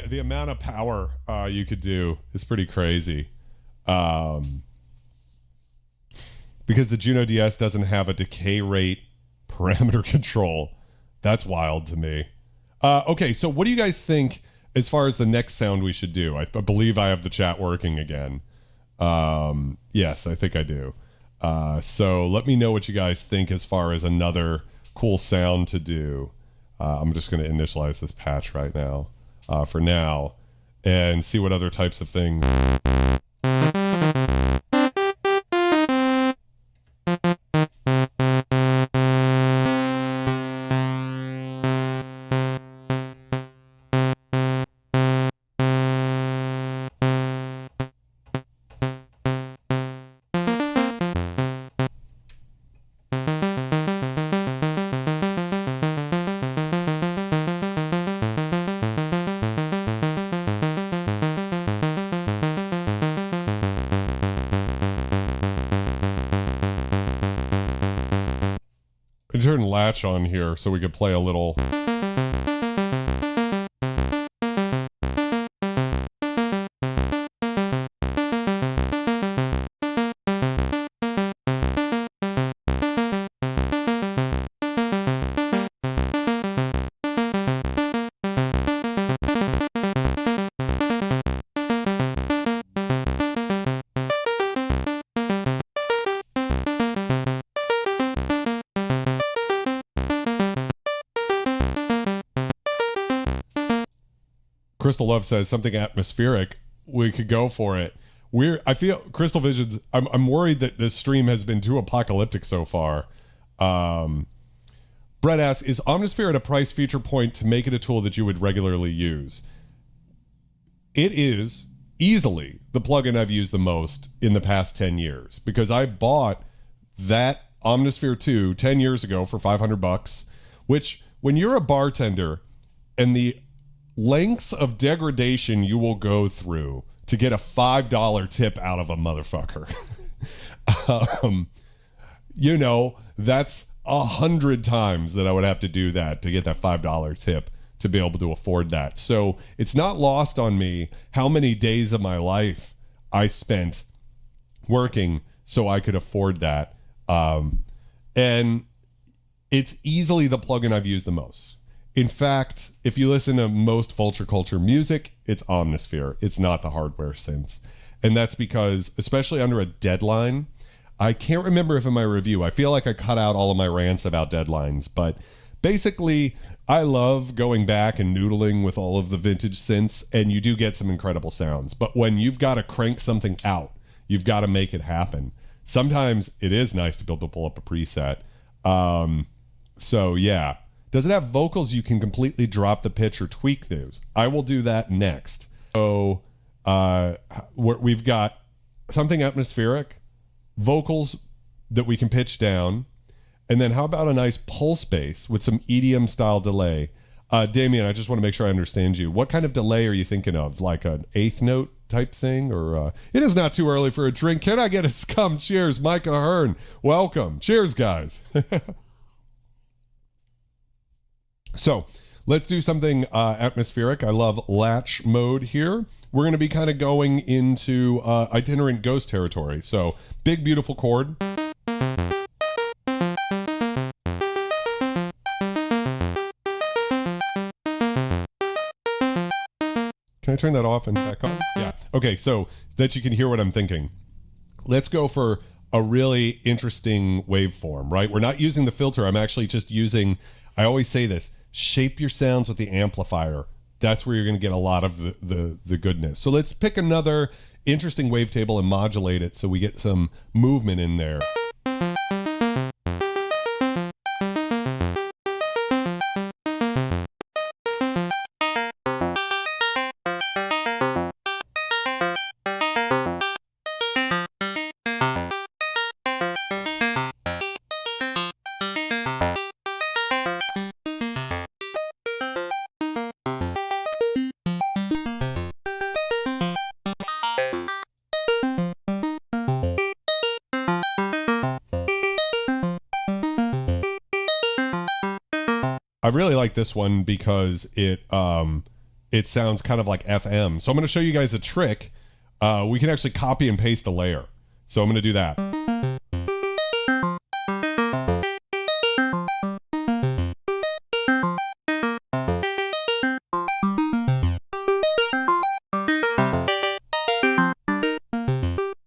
The amount of power you could do is pretty crazy, because the Juno DS doesn't have a decay rate parameter control. That's wild to me. Okay, so what do you guys think as far as the next sound we should do? I believe I have the chat working again. Yes, I think I do. So let me know what you guys think as far as another cool sound to do. I'm just going to initialize this patch right now. For now, and see what other types of things. Turn latch on here so we could play a little. Crystal Love says something atmospheric. We could go for it. I feel Crystal Visions. I'm worried that this stream has been too apocalyptic so far. Brett asks, is Omnosphere at a price feature point to make it a tool that you would regularly use? It is easily the plugin I've used the most in the past 10 years because I bought that Omnosphere 2 10 years ago for $500, which when you're a bartender and the lengths of degradation you will go through to get a $5 tip out of a motherfucker, you know, that's 100 times that I would have to do that to get that $5 tip to be able to afford that. So it's not lost on me how many days of my life I spent working so I could afford that. And it's easily the plugin I've used the most. In fact, if you listen to most Vulture Culture music, it's Omnisphere. It's not the hardware synths. And that's because, especially under a deadline, I can't remember if in my review, I feel like I cut out all of my rants about deadlines, but basically, I love going back and noodling with all of the vintage synths, and you do get some incredible sounds. But when you've got to crank something out, you've got to make it happen. Sometimes it is nice to be able to pull up a preset. So yeah. Does it have vocals you can completely drop the pitch or tweak those? I will do that next. So we've got something atmospheric, vocals that we can pitch down, and then how about a nice pulse bass with some EDM style delay? Damien, I just want to make sure I understand you. What kind of delay are you thinking of? Like an eighth note type thing? Or it is not too early for a drink. Can I get a scum cheers? Micah Hearn, welcome. Cheers, guys. So let's do something atmospheric. I love latch mode here. We're going to be kind of going into itinerant ghost territory. So big, beautiful chord. Can I turn that off and back on? Yeah. Okay, so that you can hear what I'm thinking. Let's go for a really interesting waveform, right? We're not using the filter. I'm actually just using, I always say this, shape your sounds with the amplifier. That's where you're going to get a lot of the goodness. So let's pick another interesting wavetable and modulate it so we get some movement in there. I really like this one because it sounds kind of like FM. So I'm going to show you guys a trick. We can actually copy and paste a layer. So I'm going to do that.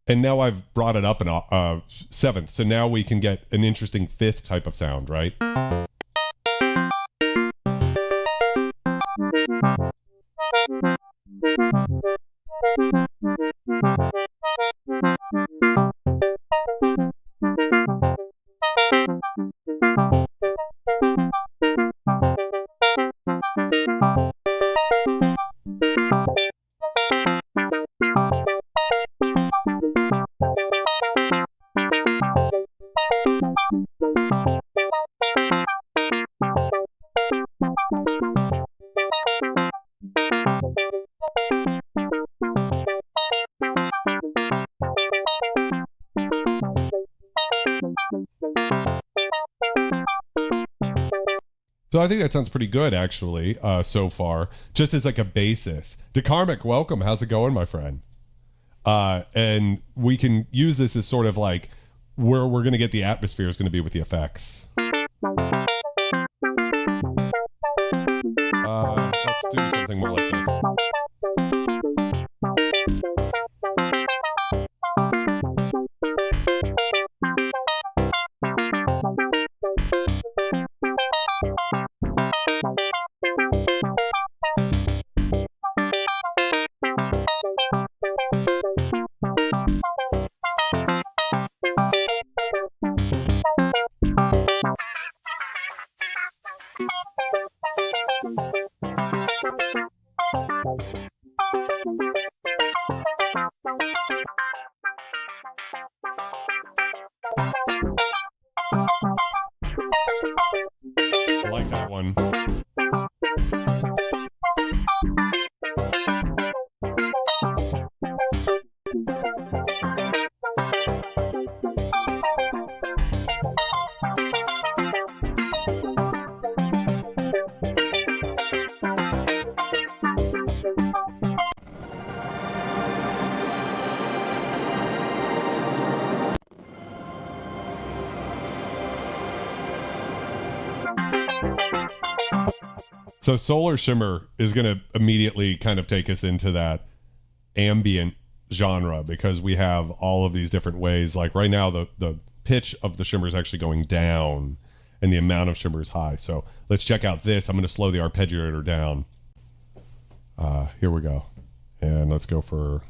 And now I've brought it up in seventh. So now we can get an interesting fifth type of sound, right? So I think that sounds pretty good, actually, so far, just as like a basis. DeCarmick, welcome. How's it going, my friend? And we can use this as sort of like where we're going to get the atmosphere is going to be with the effects. Let's do something more like this. one. So Solar Shimmer is going to immediately kind of take us into that ambient genre, because we have all of these different ways. Like right now, the pitch of the shimmer is actually going down and the amount of shimmer is high. So let's check out this. I'm going to slow the arpeggiator down. Here we go. And let's go for...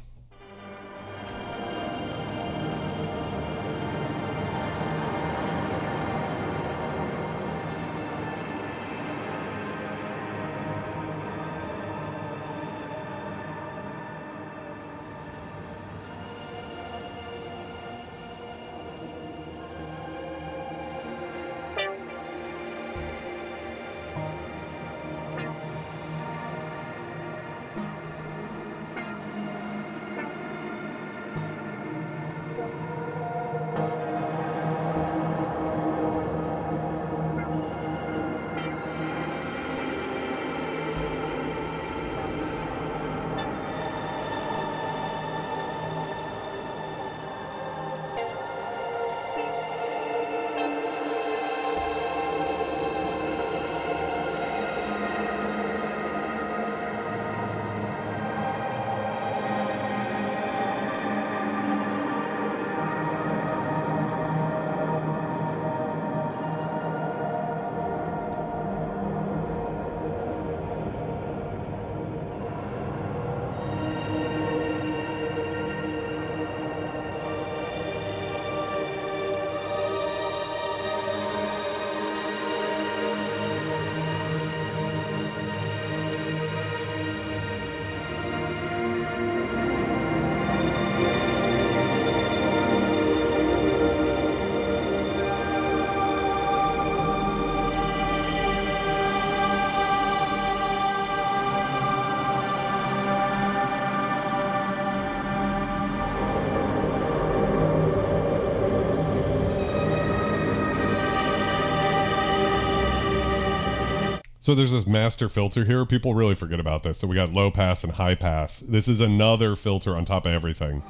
So there's this master filter here. People really forget about this. So we got low pass and high pass. This is another filter on top of everything.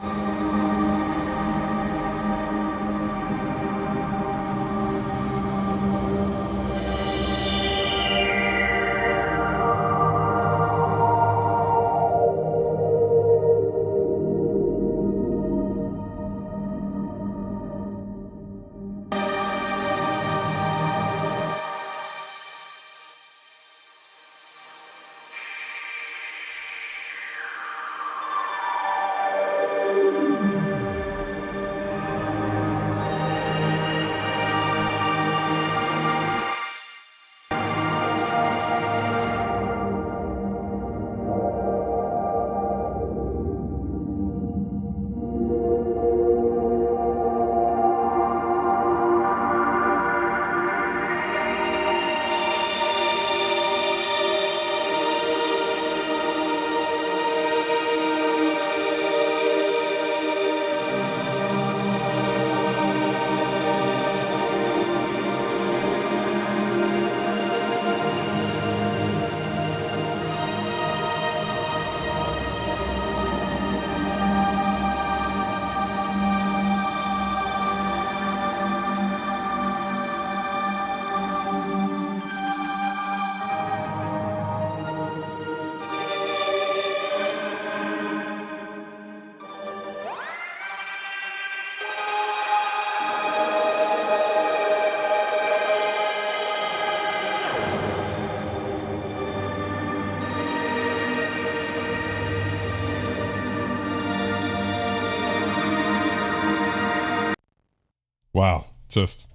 Wow, just...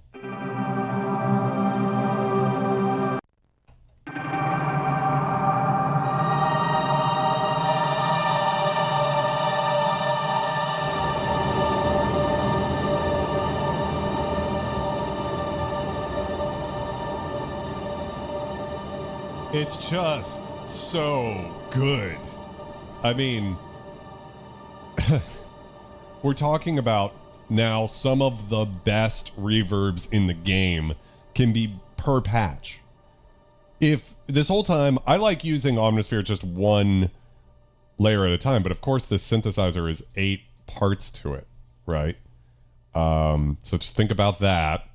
It's just so good. I mean, we're talking about now some of the best reverbs in the game can be per patch. If this whole time, I like using Omnosphere just one layer at a time, but of course the synthesizer is 8 parts to it, right? So just think about that.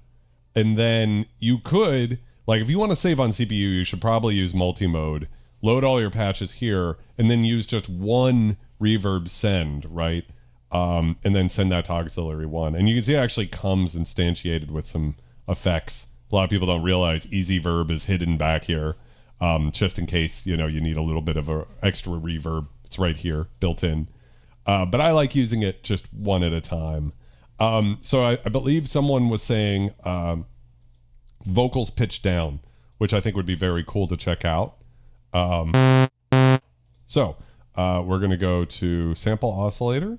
And then you could, like, if you want to save on CPU, you should probably use multi-mode, load all your patches here, and then use just one reverb send, right? And then send that to auxiliary 1. And you can see it actually comes instantiated with some effects. A lot of people don't realize easy verb is hidden back here, just in case, you know, you need a little bit of a extra reverb. It's right here, built in. But I like using it just one at a time. So I believe someone was saying vocals pitched down, which I think would be very cool to check out. So we're going to go to sample oscillator,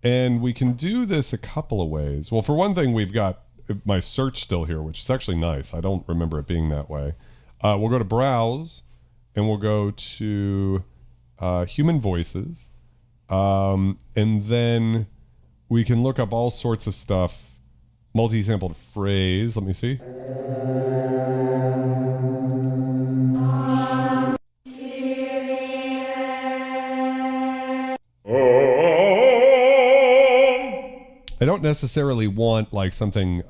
and we can do this a couple of ways. Well, for one thing, we've got my search still here, which is actually nice. I don't remember it being that way. We'll go to browse, and we'll go to human voices, and then we can look up all sorts of stuff. Multi-sampled phrase. Let me see. I don't necessarily want like something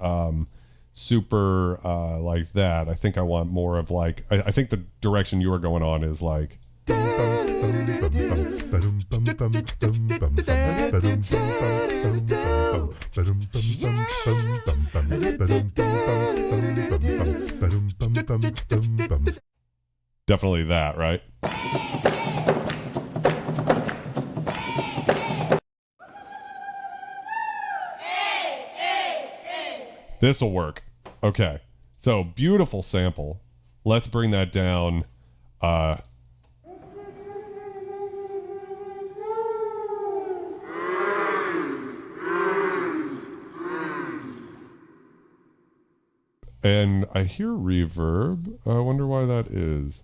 super like that. I think I want more of like, I think the direction you are going on is like. Definitely that, right? This'll work. Okay. So beautiful sample. Let's bring that down. And I hear reverb. I wonder why that is.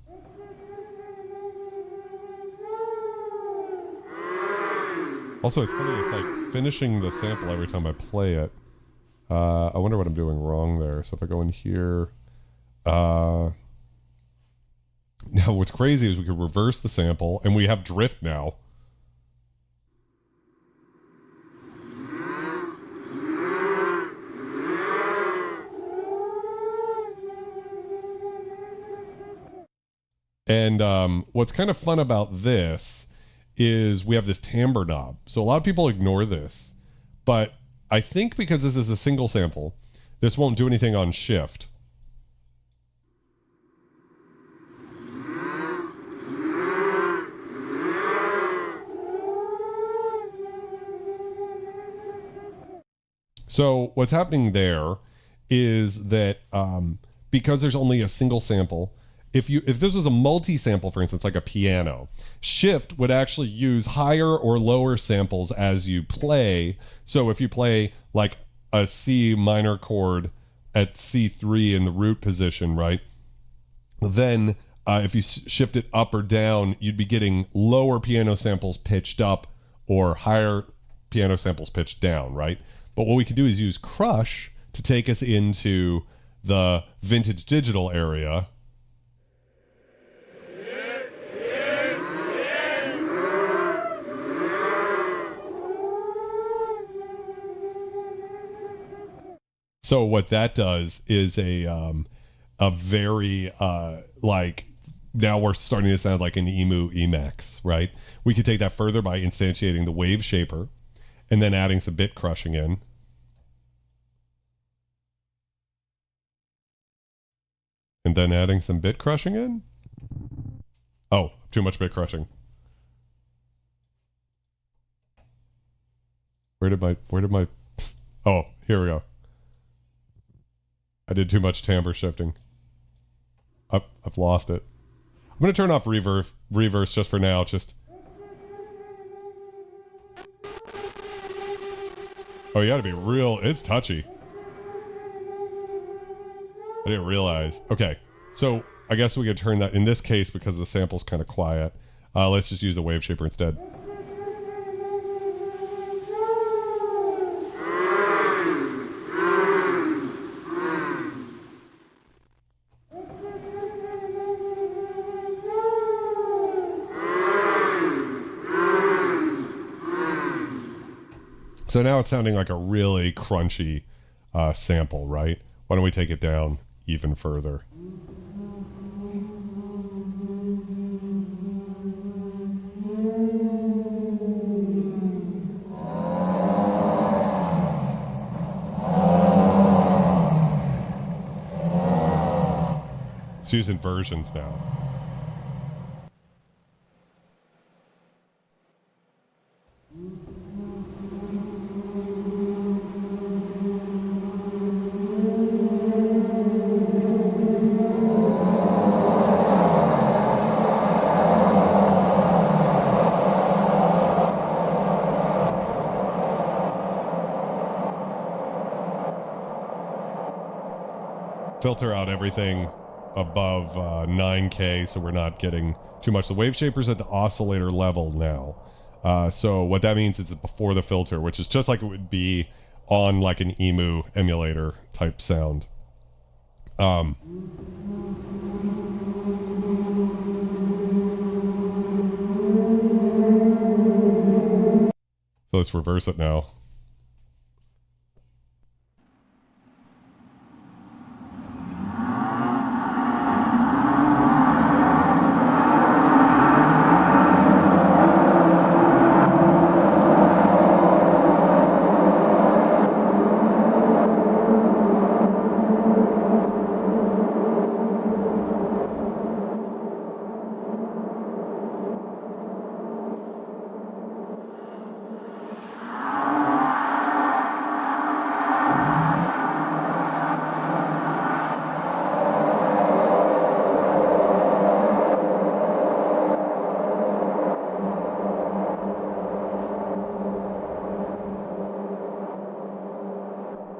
Also, it's funny, it's like finishing the sample every time I play it. I wonder what I'm doing wrong there. So if I go in here, now what's crazy is we could reverse the sample, and we have drift now. And what's kind of fun about this is we have this timbre knob. So a lot of people ignore this, but I think because this is a single sample, this won't do anything on shift. So what's happening there is that because there's only a single sample, if this was a multi-sample, for instance, like a piano, shift would actually use higher or lower samples as you play. So if you play like a C minor chord at C3 in the root position, right? Then if you shift it up or down, you'd be getting lower piano samples pitched up or higher piano samples pitched down, right? But what we can do is use Crush to take us into the vintage digital area. So what that does is a very like, now we're starting to sound like an EMU Emax, right? We could take that further by instantiating the wave shaper and then adding some bit crushing in. And then adding some bit crushing in. Oh, too much bit crushing. Where did my, oh, here we go. I did too much timbre shifting. I've lost it. I'm going to turn off reverse just for now. Just. Oh, you got to be real. It's touchy. I didn't realize. Okay. So I guess we could turn that, in this case, because the sample's kind of quiet, let's just use the wave shaper instead. So now it's sounding like a really crunchy sample, right? Why don't we take it down even further? It's used inversions now. Filter out everything above 9K so we're not getting too much. The wave shaper's at the oscillator level now. So what that means is it's before the filter, which is just like it would be on like an EMU emulator type sound. So let's reverse it now.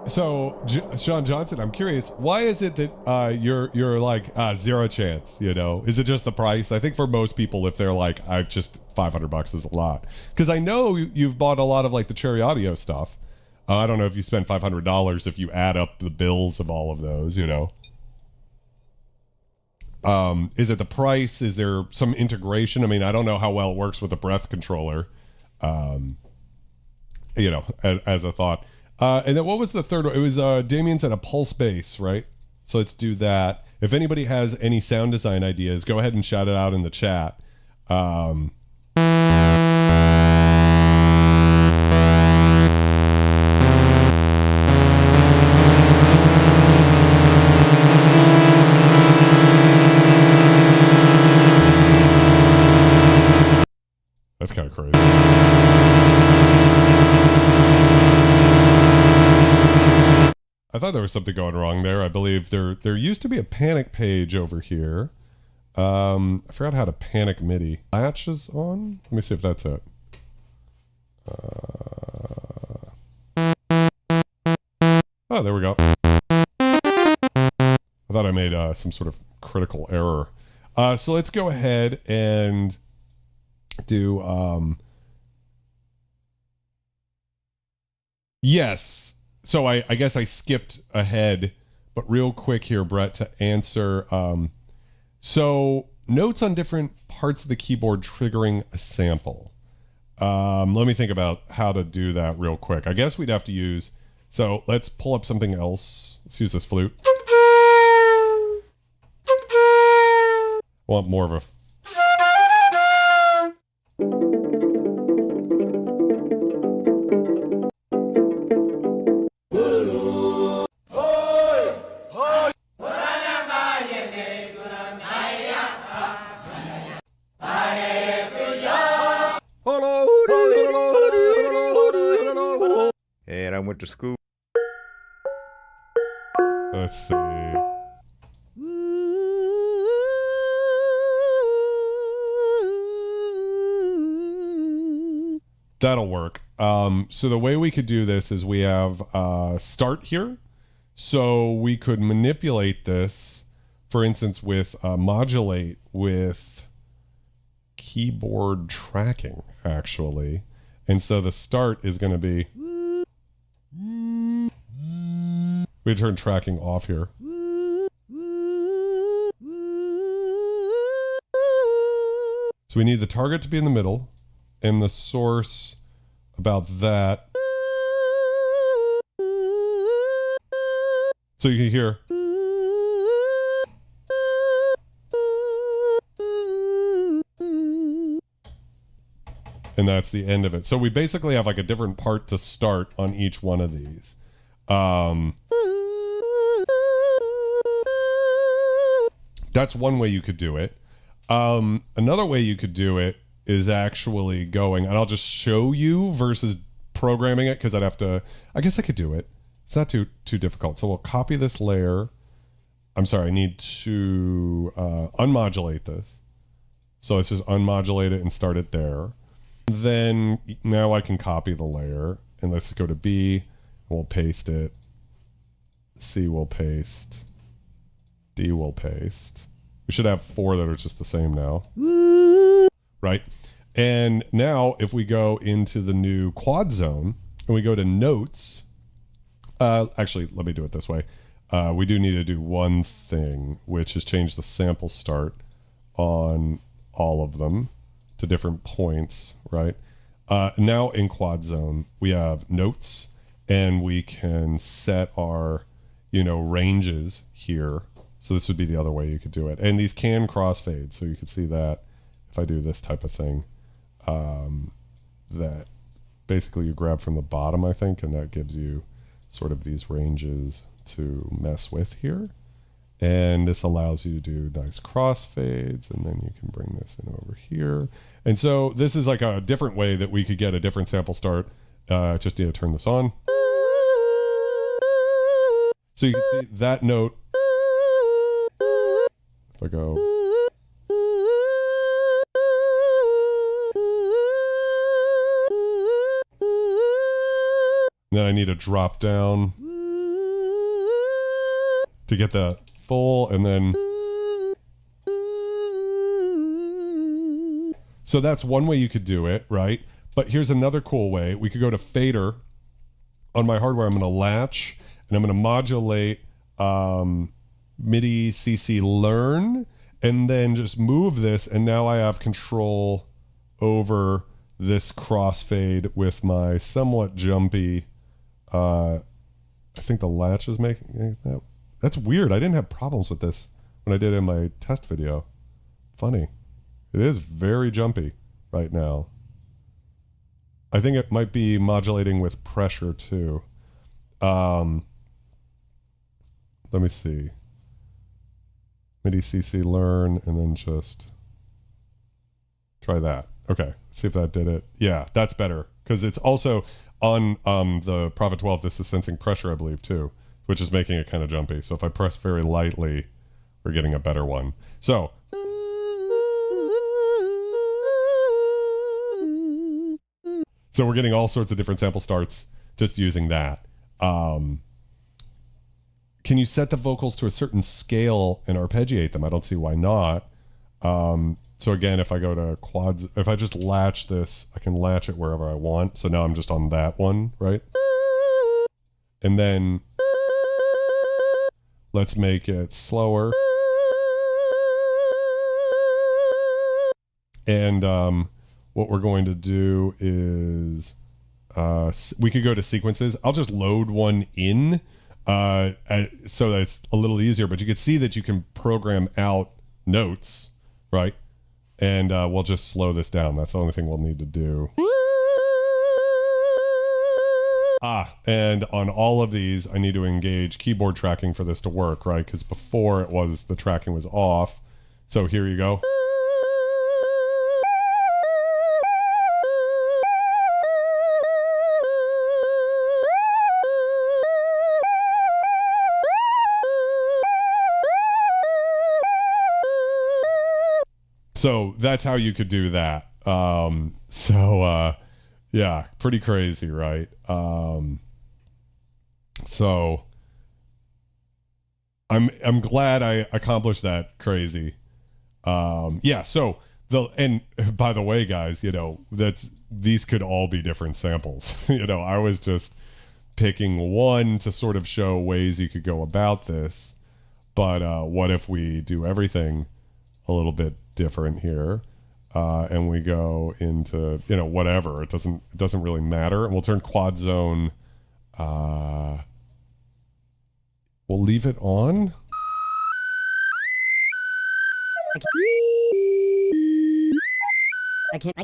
So, Sean Johnson, I'm curious, why is it that you're like zero chance? You know, is it just the price? I think for most people, if they're like, I've just $500 is a lot, because I know you've bought a lot of like the Cherry Audio stuff. I don't know if you spend $500 if you add up the bills of all of those. You know, is it the price? Is there some integration? I mean, I don't know how well it works with a breath controller. You know, as a thought. And then what was the third one? It was Damien's at a pulse bass, right? So let's do that. If anybody has any sound design ideas, go ahead and shout it out in the chat. That's kind of crazy. I thought there was something going wrong there. I believe there used to be a panic page over here. I forgot how to panic MIDI. Latch is on? Let me see if that's it. Oh, there we go. I thought I made some sort of critical error. So let's go ahead and do... Yes. So I guess I skipped ahead, but real quick here, Brett, to answer. So notes on different parts of the keyboard triggering a sample. Let me think about how to do that real quick. I guess we'd have to use, so let's pull up something else. Let's use this flute. I want more of a... And I went to school. Let's see. That'll work. So the way we could do this is we have start here. So we could manipulate this for instance, with modulate with keyboard tracking, actually. And so the start is going to be... We turn tracking off here. So we need the target to be in the middle and the source about that. So you can hear. And that's the end of it. So we basically have like a different part to start on each one of these. That's one way you could do it. Another way you could do it is actually going, and I'll just show you versus programming it, because I'd have to, I guess I could do it. It's not too difficult. So we'll copy this layer. I'm sorry, I need to unmodulate this. So let's just unmodulate it and start it there. Then now I can copy the layer, and let's go to B, we'll paste it. C will paste. D will paste. We should have 4 that are just the same now. Right? And now if we go into the new quad zone and we go to notes, actually, let me do it this way. We do need to do one thing, which is change the sample start on all of them to different points, right? Now in quad zone, we have notes, and we can set our, ranges here. So this would be the other way you could do it. And these can crossfade, so you can see that if I do this type of thing, that basically you grab from the bottom, I think, and that gives you sort of these ranges to mess with here. And this allows you to do nice crossfades, and then you can bring this in over here. And so this is like a different way that we could get a different sample start. Just need to turn this on. So you can see that note. If I go... Then I need to drop down to get the full, and then... So that's one way you could do it, right? But here's another cool way. We could go to fader. On my hardware, I'm going to latch, and I'm going to modulate MIDI CC learn, and then just move this, and now I have control over this crossfade with my somewhat jumpy... I think the latch is making that. That's weird. I didn't have problems with this when I did it in my test video. Funny. It is very jumpy right now. I think it might be modulating with pressure too. Let me see. MIDI CC learn, and then just try that. Okay, let's see if that did it. Yeah, that's better, because it's also on the Prophet 12, this is sensing pressure, I believe, too, which is making it kind of jumpy. So if I press very lightly, we're getting a better one. So we're getting all sorts of different sample starts just using that. Can you set the vocals to a certain scale and arpeggiate them? I don't see why not. So again, if I go to quads, if I just latch this, I can latch it wherever I want. So now I'm just on that one, right? And then let's make it slower. And what we're going to do is we could go to sequences. I'll just load one in so that it's a little easier, but you can see that you can program out notes, right? And we'll just slow this down. That's the only thing we'll need to do. And on all of these, I need to engage keyboard tracking for this to work, right? Because before it was, the tracking was off. So here you go. So that's how you could do that. Yeah, pretty crazy, right? So I'm glad I accomplished that. Crazy. Yeah. So and by the way, guys, these could all be different samples. I was just picking one to sort of show ways you could go about this. But what if we do everything a little bit different here, and we go into whatever? It doesn't really matter, and we'll turn quad zone. We'll leave it on. I can't.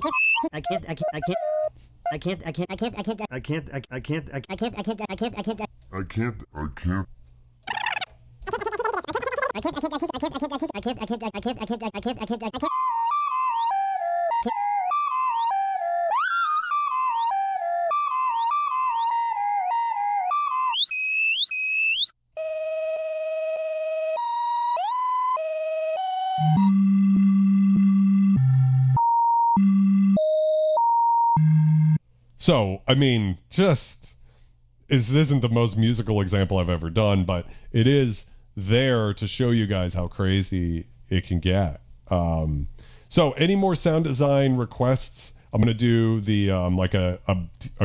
So, I mean, this isn't the most musical example I've ever done, but it is there to show you guys how crazy it can get. So any more sound design requests? I'm going to do the, like a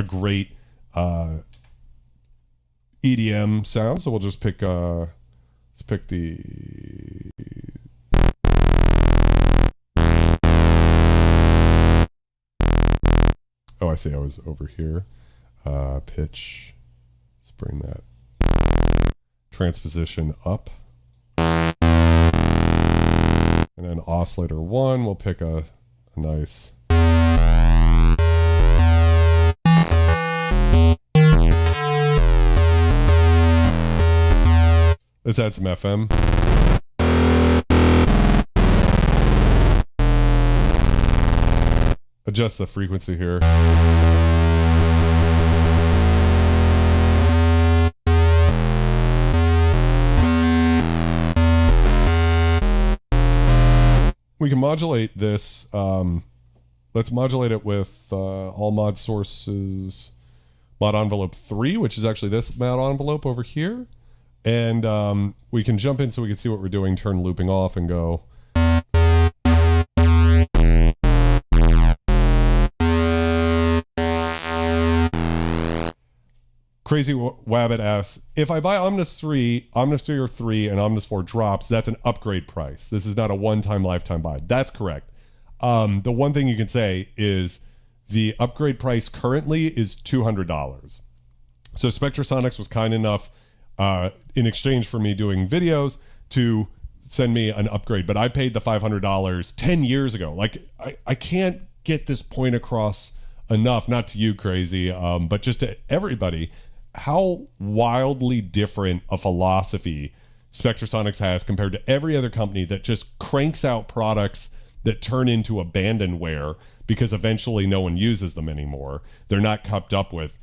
great, EDM sound. So we'll just pick, let's pick the, oh, I see. I was over here. Pitch. Let's bring that transposition up. And then oscillator 1, we'll pick a nice. Let's add some FM. Adjust the frequency here. We can modulate this. Let's modulate it with all mod sources, mod envelope 3, which is actually this mod envelope over here. And we can jump in so we can see what we're doing, turn looping off and go. Crazy Wabbit asks, if I buy Omnosphere 3 and Omnosphere drops, that's an upgrade price. This is not a one-time lifetime buy. That's correct. The one thing you can say is the upgrade price currently is $200. So Spectrasonics was kind enough in exchange for me doing videos to send me an upgrade, but I paid the $500 10 years ago. Like, I can't get this point across enough, not to you, Crazy, but just to everybody, how wildly different a philosophy Spectrasonics has compared to every other company that just cranks out products that turn into abandonware because eventually no one uses them anymore. They're not kept up with.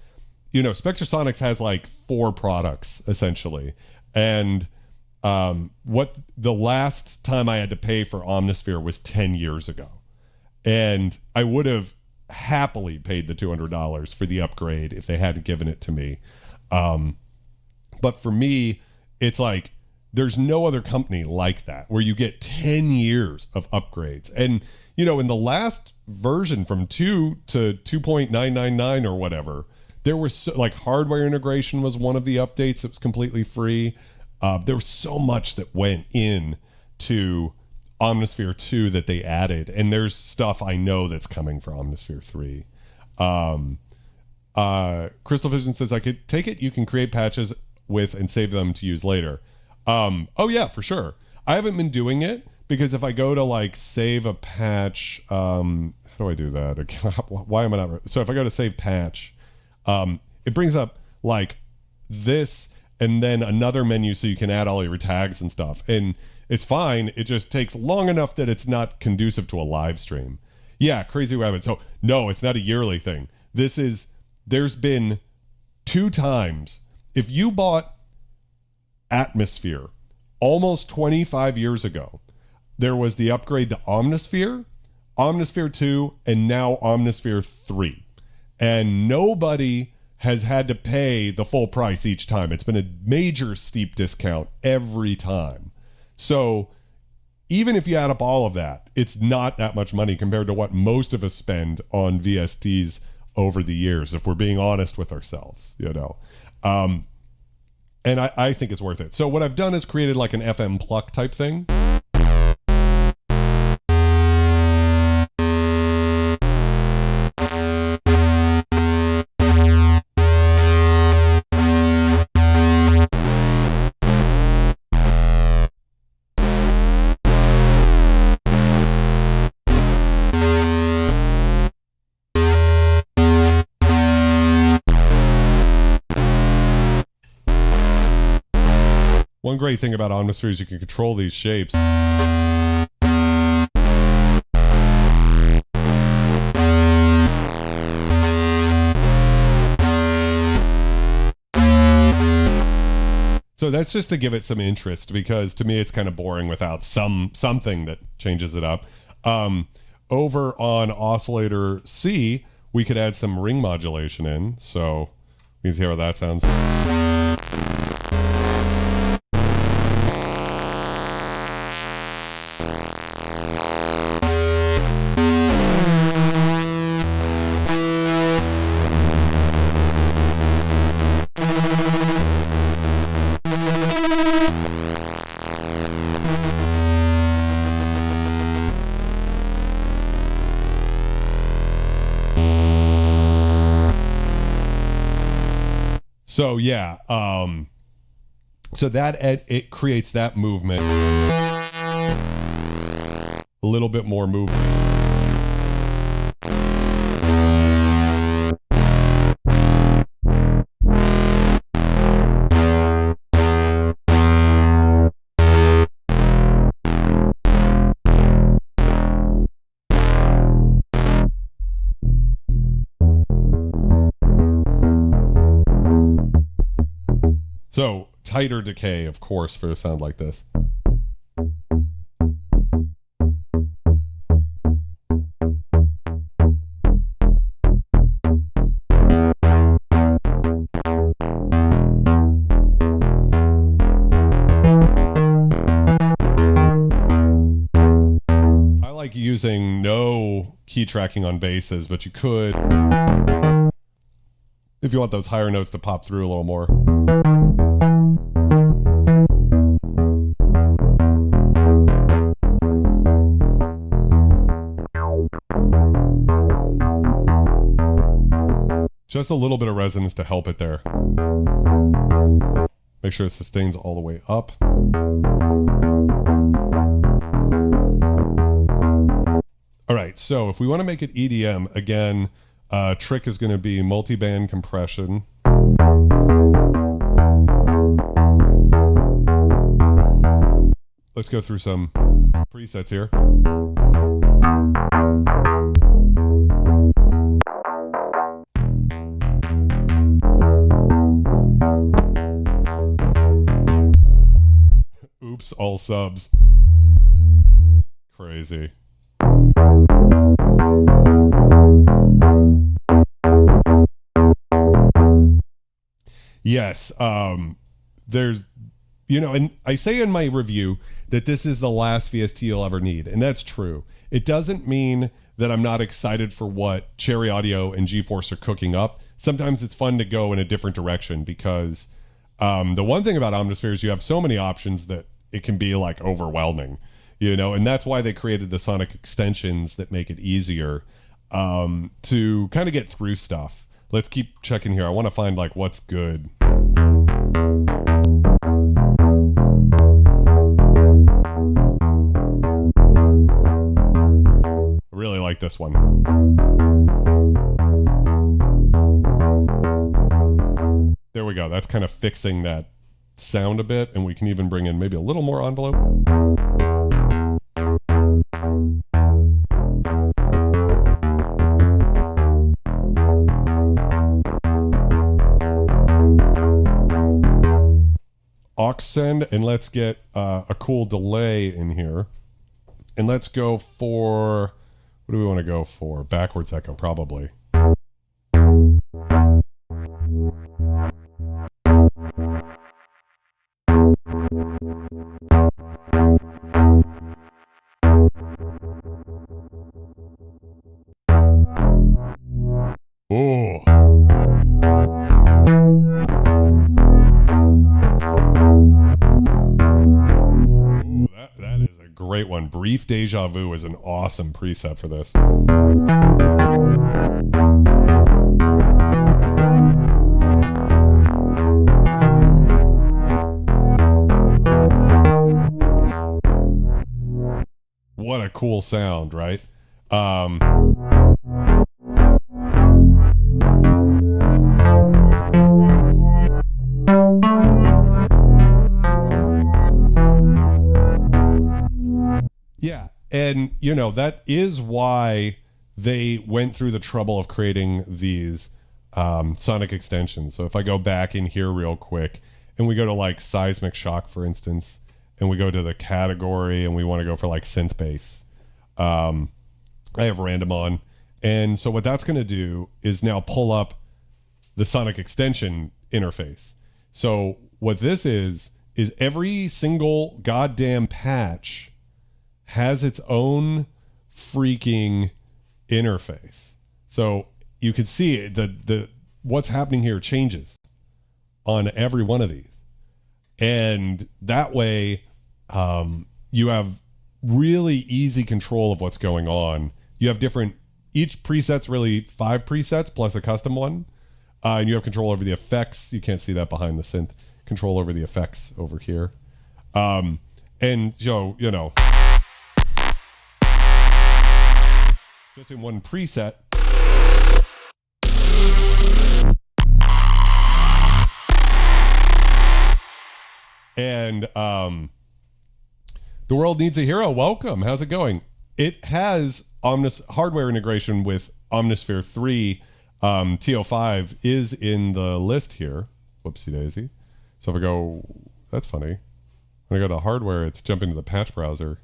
Spectrasonics has like 4 products essentially. And what the last time I had to pay for Omnosphere was 10 years ago. And I would have happily paid the $200 for the upgrade if they hadn't given it to me. But for me, it's like there's no other company like that where you get 10 years of upgrades. And in the last version from 2 to 2.999 or whatever, there was like hardware integration was one of the updates that was completely free. There was so much that went in to Omnosphere 2 that they added, and there's stuff I know that's coming for Omnosphere 3. Crystal Vision says, I could take it you can create patches with and save them to use later. Oh yeah, for sure. I haven't been doing it because if I go to like save a patch, how do I do that? Why am I not? So if I go to save patch, it brings up like this and then another menu so you can add all your tags and stuff. And it's fine. It just takes long enough that it's not conducive to a live stream. Yeah, Crazy Rabbit. So no, it's not a yearly thing. There's been 2 times. If you bought Atmosphere almost 25 years ago, there was the upgrade to Omnosphere, Omnosphere 2, and now Omnosphere 3. And nobody has had to pay the full price each time. It's been a major steep discount every time. So even if you add up all of that, it's not that much money compared to what most of us spend on VSTs over the years, if we're being honest with ourselves, you know. And I think it's worth it. So what I've done is created like an FM pluck type thing. One great thing about Omnosphere is you can control these shapes. So that's just to give it some interest, because to me it's kind of boring without something that changes it up. Over on oscillator C, we could add some ring modulation in. So you can hear how that sounds. So yeah, so that it creates that movement, a little bit more movement. So tighter decay, of course, for a sound like this. I like using no key tracking on basses, but you could, if you want those higher notes to pop through a little more. Just a little bit of resonance to help it there. Make sure it sustains all the way up. All right, so if we want to make it EDM, again, trick is going to be multi-band compression. Let's go through some presets here. Oops, all subs. Crazy. Yes, there's, you know, and I say in my review that this is the last VST you'll ever need, and that's true. It doesn't mean that I'm not excited for what Cherry Audio and GeForce are cooking up. Sometimes it's fun to go in a different direction, because the one thing about Omnosphere is you have so many options that it can be like overwhelming, you know, and that's why they created the sonic extensions that make it easier to kind of get through stuff. Let's keep checking here. I want to find like what's good. I really like this one. There we go. That's kind of fixing that sound a bit, and we can even bring in maybe a little more envelope. Aux send, and let's get a cool delay in here. And let's go for, what do we want to go for? Backwards echo, probably. great one. Brief Deja Vu is an awesome preset for this. What a cool sound, right? Yeah, and you know, that is why they went through the trouble of creating these sonic extensions. So if I go back in here real quick and we go to like seismic shock, for instance, and we go to the category and we want to go for like synth bass, I have random on. And so what that's going to do is now pull up the sonic extension interface. So what this is every single goddamn patch has its own freaking interface. So you can see the what's happening here changes on every one of these. And that way you have really easy control of what's going on. You have each preset's really 5 presets plus a custom one. And you have control over the effects. You can't see that behind the synth. Control over the effects over here. And so, you know, just in one preset. And the world needs a hero. Welcome. How's it going? It has hardware integration with Omnosphere 3. TO5 is in the list here. Whoopsie daisy. So if I go, that's funny. When I go to hardware, it's jumping to the patch browser.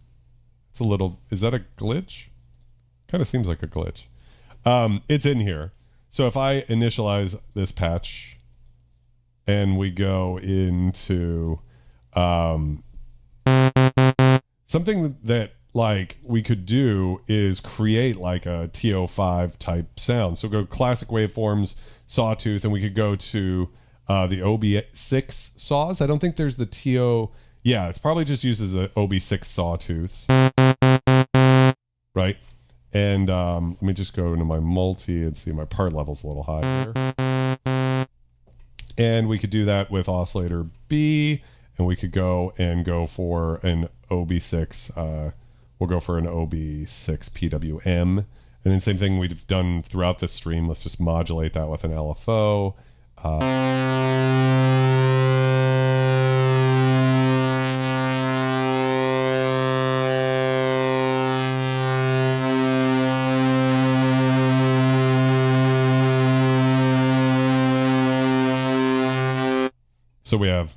It's a little, is that a glitch? Kind of seems like a glitch. It's in here. So if I initialize this patch and we go into something that like we could do is create like a TO5 type sound. So go classic waveforms, sawtooth, and we could go to the OB6 saws. I don't think there's the TO. Yeah, it's probably just uses the OB6 sawtooths. Right? And let me just go into my multi and see my part level's a little high here. And we could do that with oscillator B, and we could go for an OB6. We'll go for an OB6 PWM. And then same thing we've done throughout this stream. Let's just modulate that with an LFO. So we have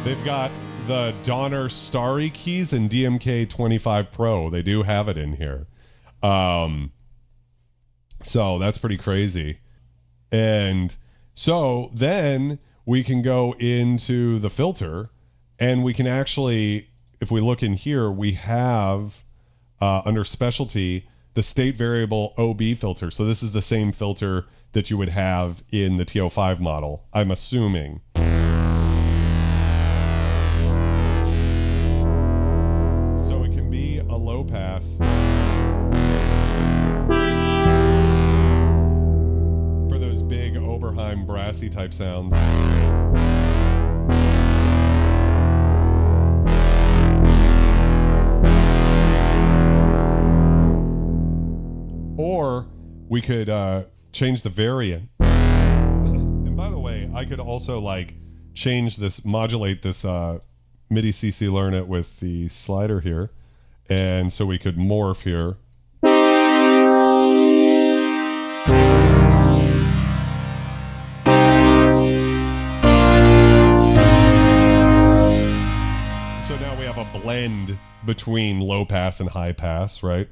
they've got the Donner Starry keys and DMK 25 Pro. They do have it in here. So that's pretty crazy. And so then we can go into the filter and we can actually, if we look in here, we have under specialty, the state variable OB filter. So this is the same filter that you would have in the TO5 model, I'm assuming. So it can be a low pass. For those big Oberheim brassy type sounds. Or we could change the variant. And by the way, I could also like change this, modulate this MIDI CC learn it with the slider here. And so we could morph here. So now we have a blend between low pass and high pass, right?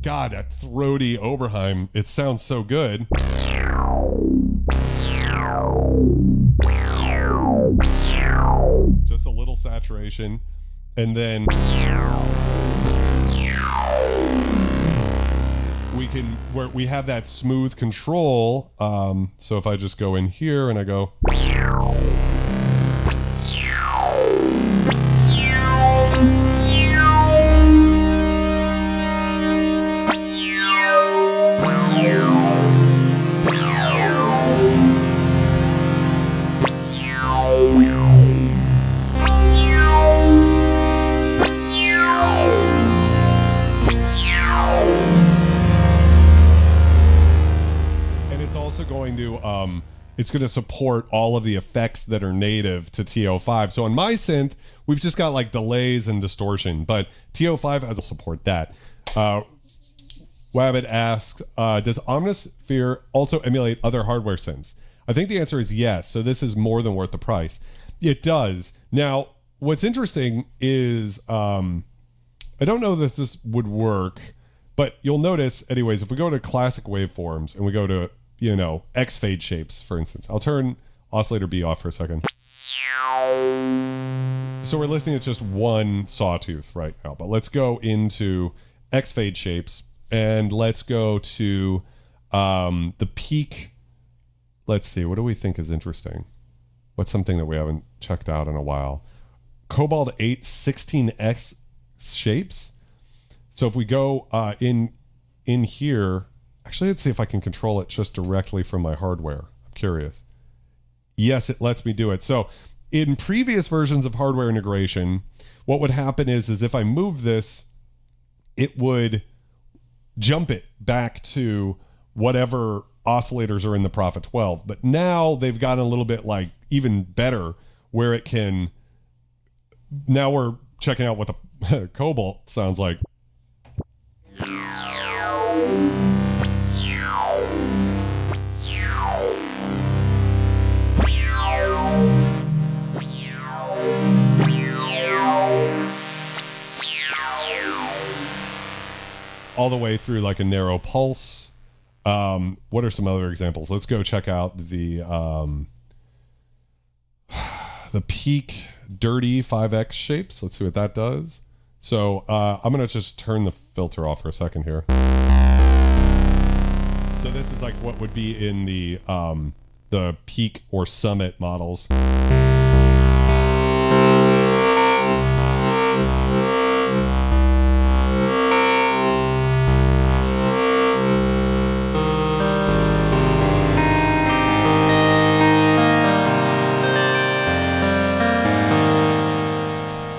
God, that throaty Oberheim, it sounds so good. little saturation, and then we have that smooth control. So if I just go in here and I go, it's going to support all of the effects that are native to TO5. So on my synth, we've just got like delays and distortion, but TO5 has to support that. Wabbit asks, does Omnosphere also emulate other hardware synths? I think the answer is yes. So this is more than worth the price. It does. Now, what's interesting is, I don't know that this would work, but you'll notice anyways, if we go to classic waveforms and we go to, you know, X fade shapes, for instance. I'll turn oscillator B off for a second. So we're listening to just one sawtooth right now, but let's go into X fade shapes and let's go to the peak. Let's see, what do we think is interesting? What's something that we haven't checked out in a while? Cobalt 8 16X shapes. So if we go in here, actually, let's see if I can control it just directly from my hardware. I'm curious. Yes, it lets me do it. So in previous versions of hardware integration, what would happen is if I move this, it would jump it back to whatever oscillators are in the Prophet 12. But now they've gotten a little bit like even better where it can, now we're checking out what the Cobalt sounds like. All the way through like a narrow pulse. What are some other examples? Let's go check out the peak dirty 5X shapes. Let's see what that does. So I'm gonna just turn the filter off for a second here. So this is like what would be in the peak or summit models.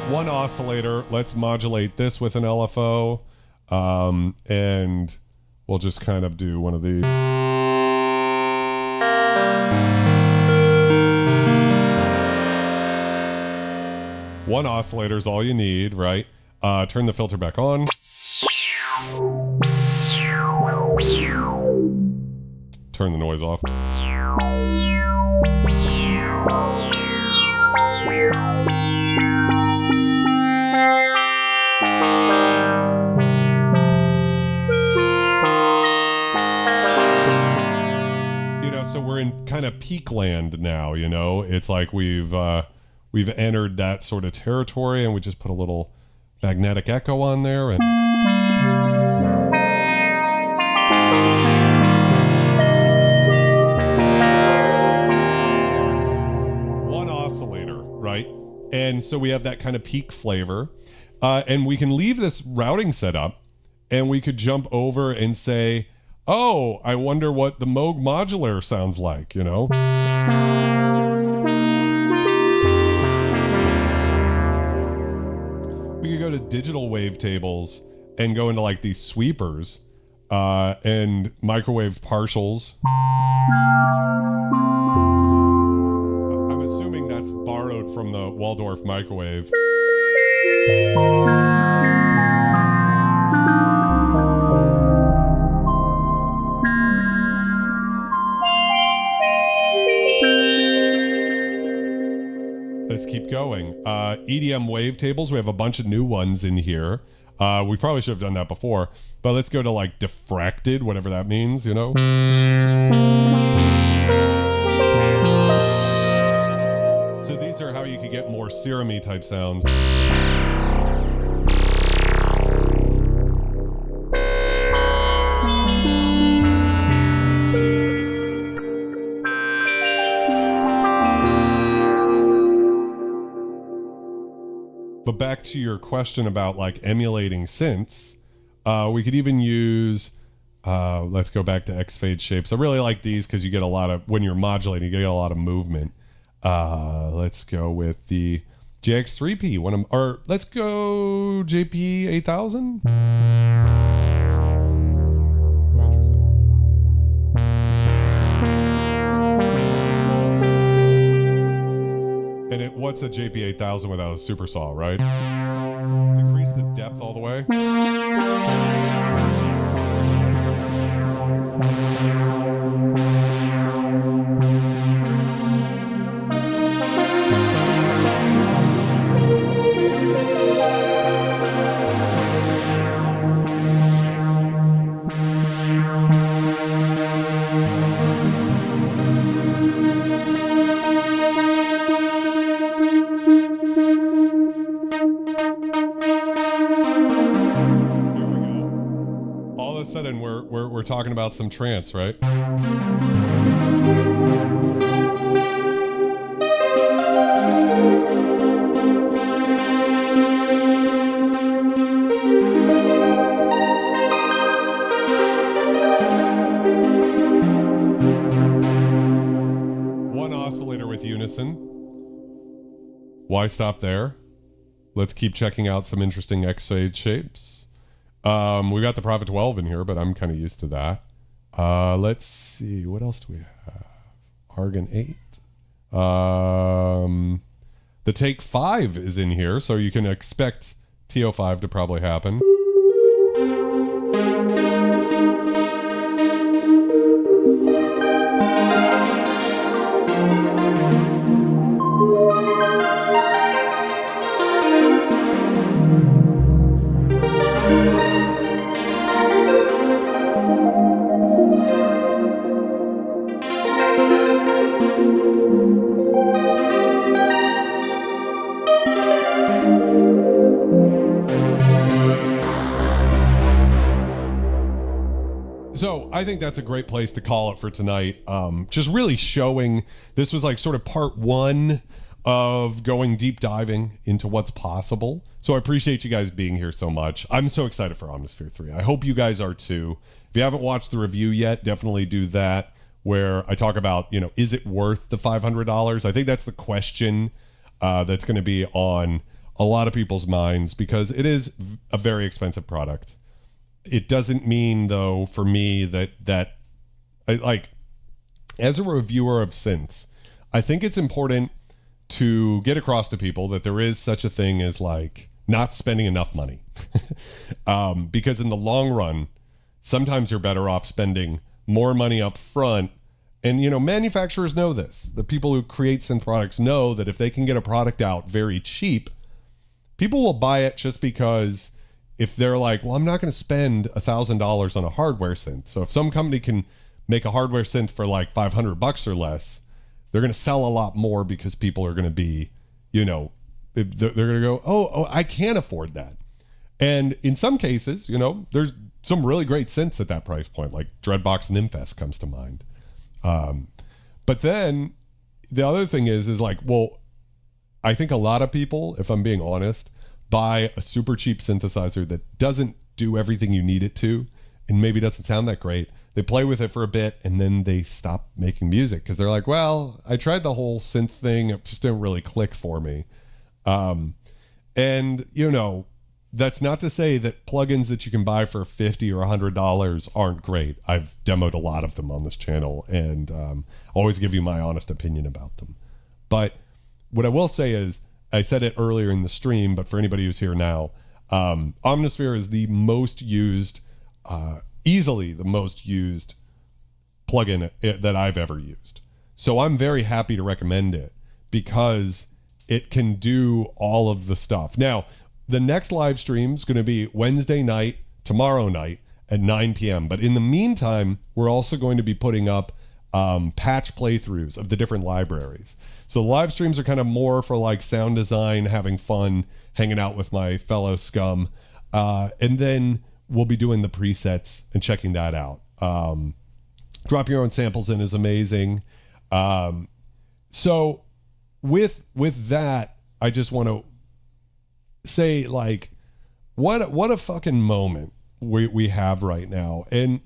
One oscillator, let's modulate this with an LFO, and we'll just kind of do one of these. One oscillator is all you need, right? Turn the filter back on. Turn the noise off. So we're in kind of peak land now, you know. It's like we've entered that sort of territory, and we just put a little magnetic echo on there, and one oscillator, right? And so we have that kind of peak flavor, and we can leave this routing setup, and we could jump over and say, oh, I wonder what the Moog modular sounds like, you know? We could go to digital wavetables and go into like these sweepers and microwave partials. I'm assuming that's borrowed from the Waldorf microwave. Let's keep going. EDM wavetables. We have a bunch of new ones in here. We probably should have done that before, but let's go to like diffracted, whatever that means, you know? So these are how you could get more serum-y type sounds. But back to your question about like emulating synths, we could even use, let's go back to X-Fade shapes. I really like these because you get a lot of, when you're modulating, you get a lot of movement. Let's go with the JX3P, or let's go JP 8000. And what's a JP 8000 without a super saw, right? Decrease the depth all the way. And we're talking about some trance, right? One oscillator with unison. Why stop there? Let's keep checking out some interesting X-Fade shapes. We got the Prophet 12 in here, but I'm kind of used to that. Let's see. What else do we have? Argon 8. The Take 5 is in here, so you can expect TO5 to probably happen. So I think that's a great place to call it for tonight. Just really showing, this was like sort of part one of going deep diving into what's possible. So I appreciate you guys being here so much. I'm so excited for Omnosphere 3. I hope you guys are too. If you haven't watched the review yet, definitely do that, where I talk about, is it worth the $500? I think that's the question that's going to be on a lot of people's minds, because it is a very expensive product. It doesn't mean, though, for me that like, as a reviewer of synths, I think it's important to get across to people that there is such a thing as like not spending enough money. Because in the long run, sometimes you're better off spending more money up front. And, manufacturers know this. The people who create synth products know that if they can get a product out very cheap, people will buy it just because if they're like, well, I'm not going to spend $1,000 on a hardware synth. So if some company can make a hardware synth for like $500 or less, they're going to sell a lot more because people are going to be, they're going to go, oh, I can't afford that. And in some cases, there's some really great synths at that price point, like Dreadbox Nymphest comes to mind. But then the other thing is like, well, I think a lot of people, if I'm being honest, buy a super cheap synthesizer that doesn't do everything you need it to, and maybe doesn't sound that great. They play with it for a bit and then they stop making music because they're like, well, I tried the whole synth thing, it just didn't really click for me. And that's not to say that plugins that you can buy for $50 or $100 aren't great. I've demoed a lot of them on this channel, and always give you my honest opinion about them. But what I will say is, I said it earlier in the stream, but for anybody who's here now, Omnosphere is the most used, easily the most used plugin that I've ever used. So I'm very happy to recommend it because it can do all of the stuff. Now, the next live stream is going to be Wednesday night, tomorrow night at 9 p.m. But in the meantime, we're also going to be putting up patch playthroughs of the different libraries. So live streams are kind of more for like sound design, having fun, hanging out with my fellow scum. And then we'll be doing the presets and checking that out. Drop your own samples in is amazing. So with that, I just want to say, like, what a fucking moment we have right now. And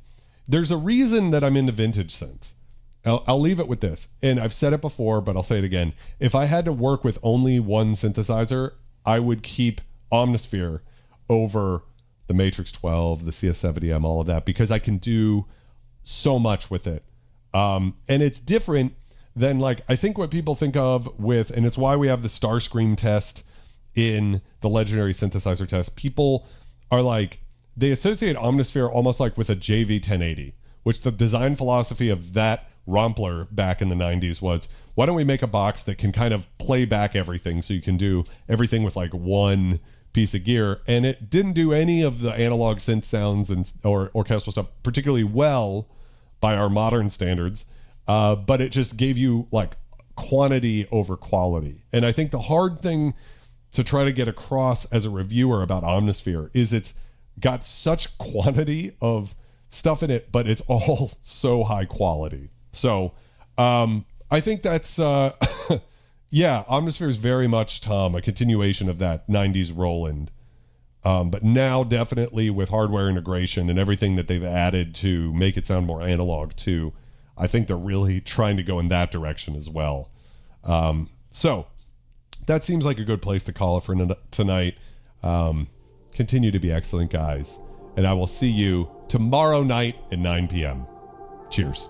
there's a reason that I'm into vintage synths. I'll leave it with this. And I've said it before, but I'll say it again. If I had to work with only one synthesizer, I would keep Omnosphere over the Matrix 12, the CS70M, all of that, because I can do so much with it. And it's different than, like, I think what people think of with, and it's why we have the Starscream test in the legendary synthesizer test. People are like, they associate Omnisphere almost like with a JV1080, which the design philosophy of that Rompler back in the 90s was, why don't we make a box that can kind of play back everything so you can do everything with like one piece of gear. And it didn't do any of the analog synth sounds and or orchestral stuff particularly well by our modern standards, but it just gave you like quantity over quality. And I think the hard thing to try to get across as a reviewer about Omnisphere is it's got such quantity of stuff in it, but it's all so high quality. So I think that's yeah, Omnosphere is very much, Tom, a continuation of that 90s Roland, but now definitely with hardware integration and everything that they've added to make it sound more analog too. I think they're really trying to go in that direction as well. So that seems like a good place to call it for tonight. Continue to be excellent, guys. And I will see you tomorrow night at 9 p.m. Cheers.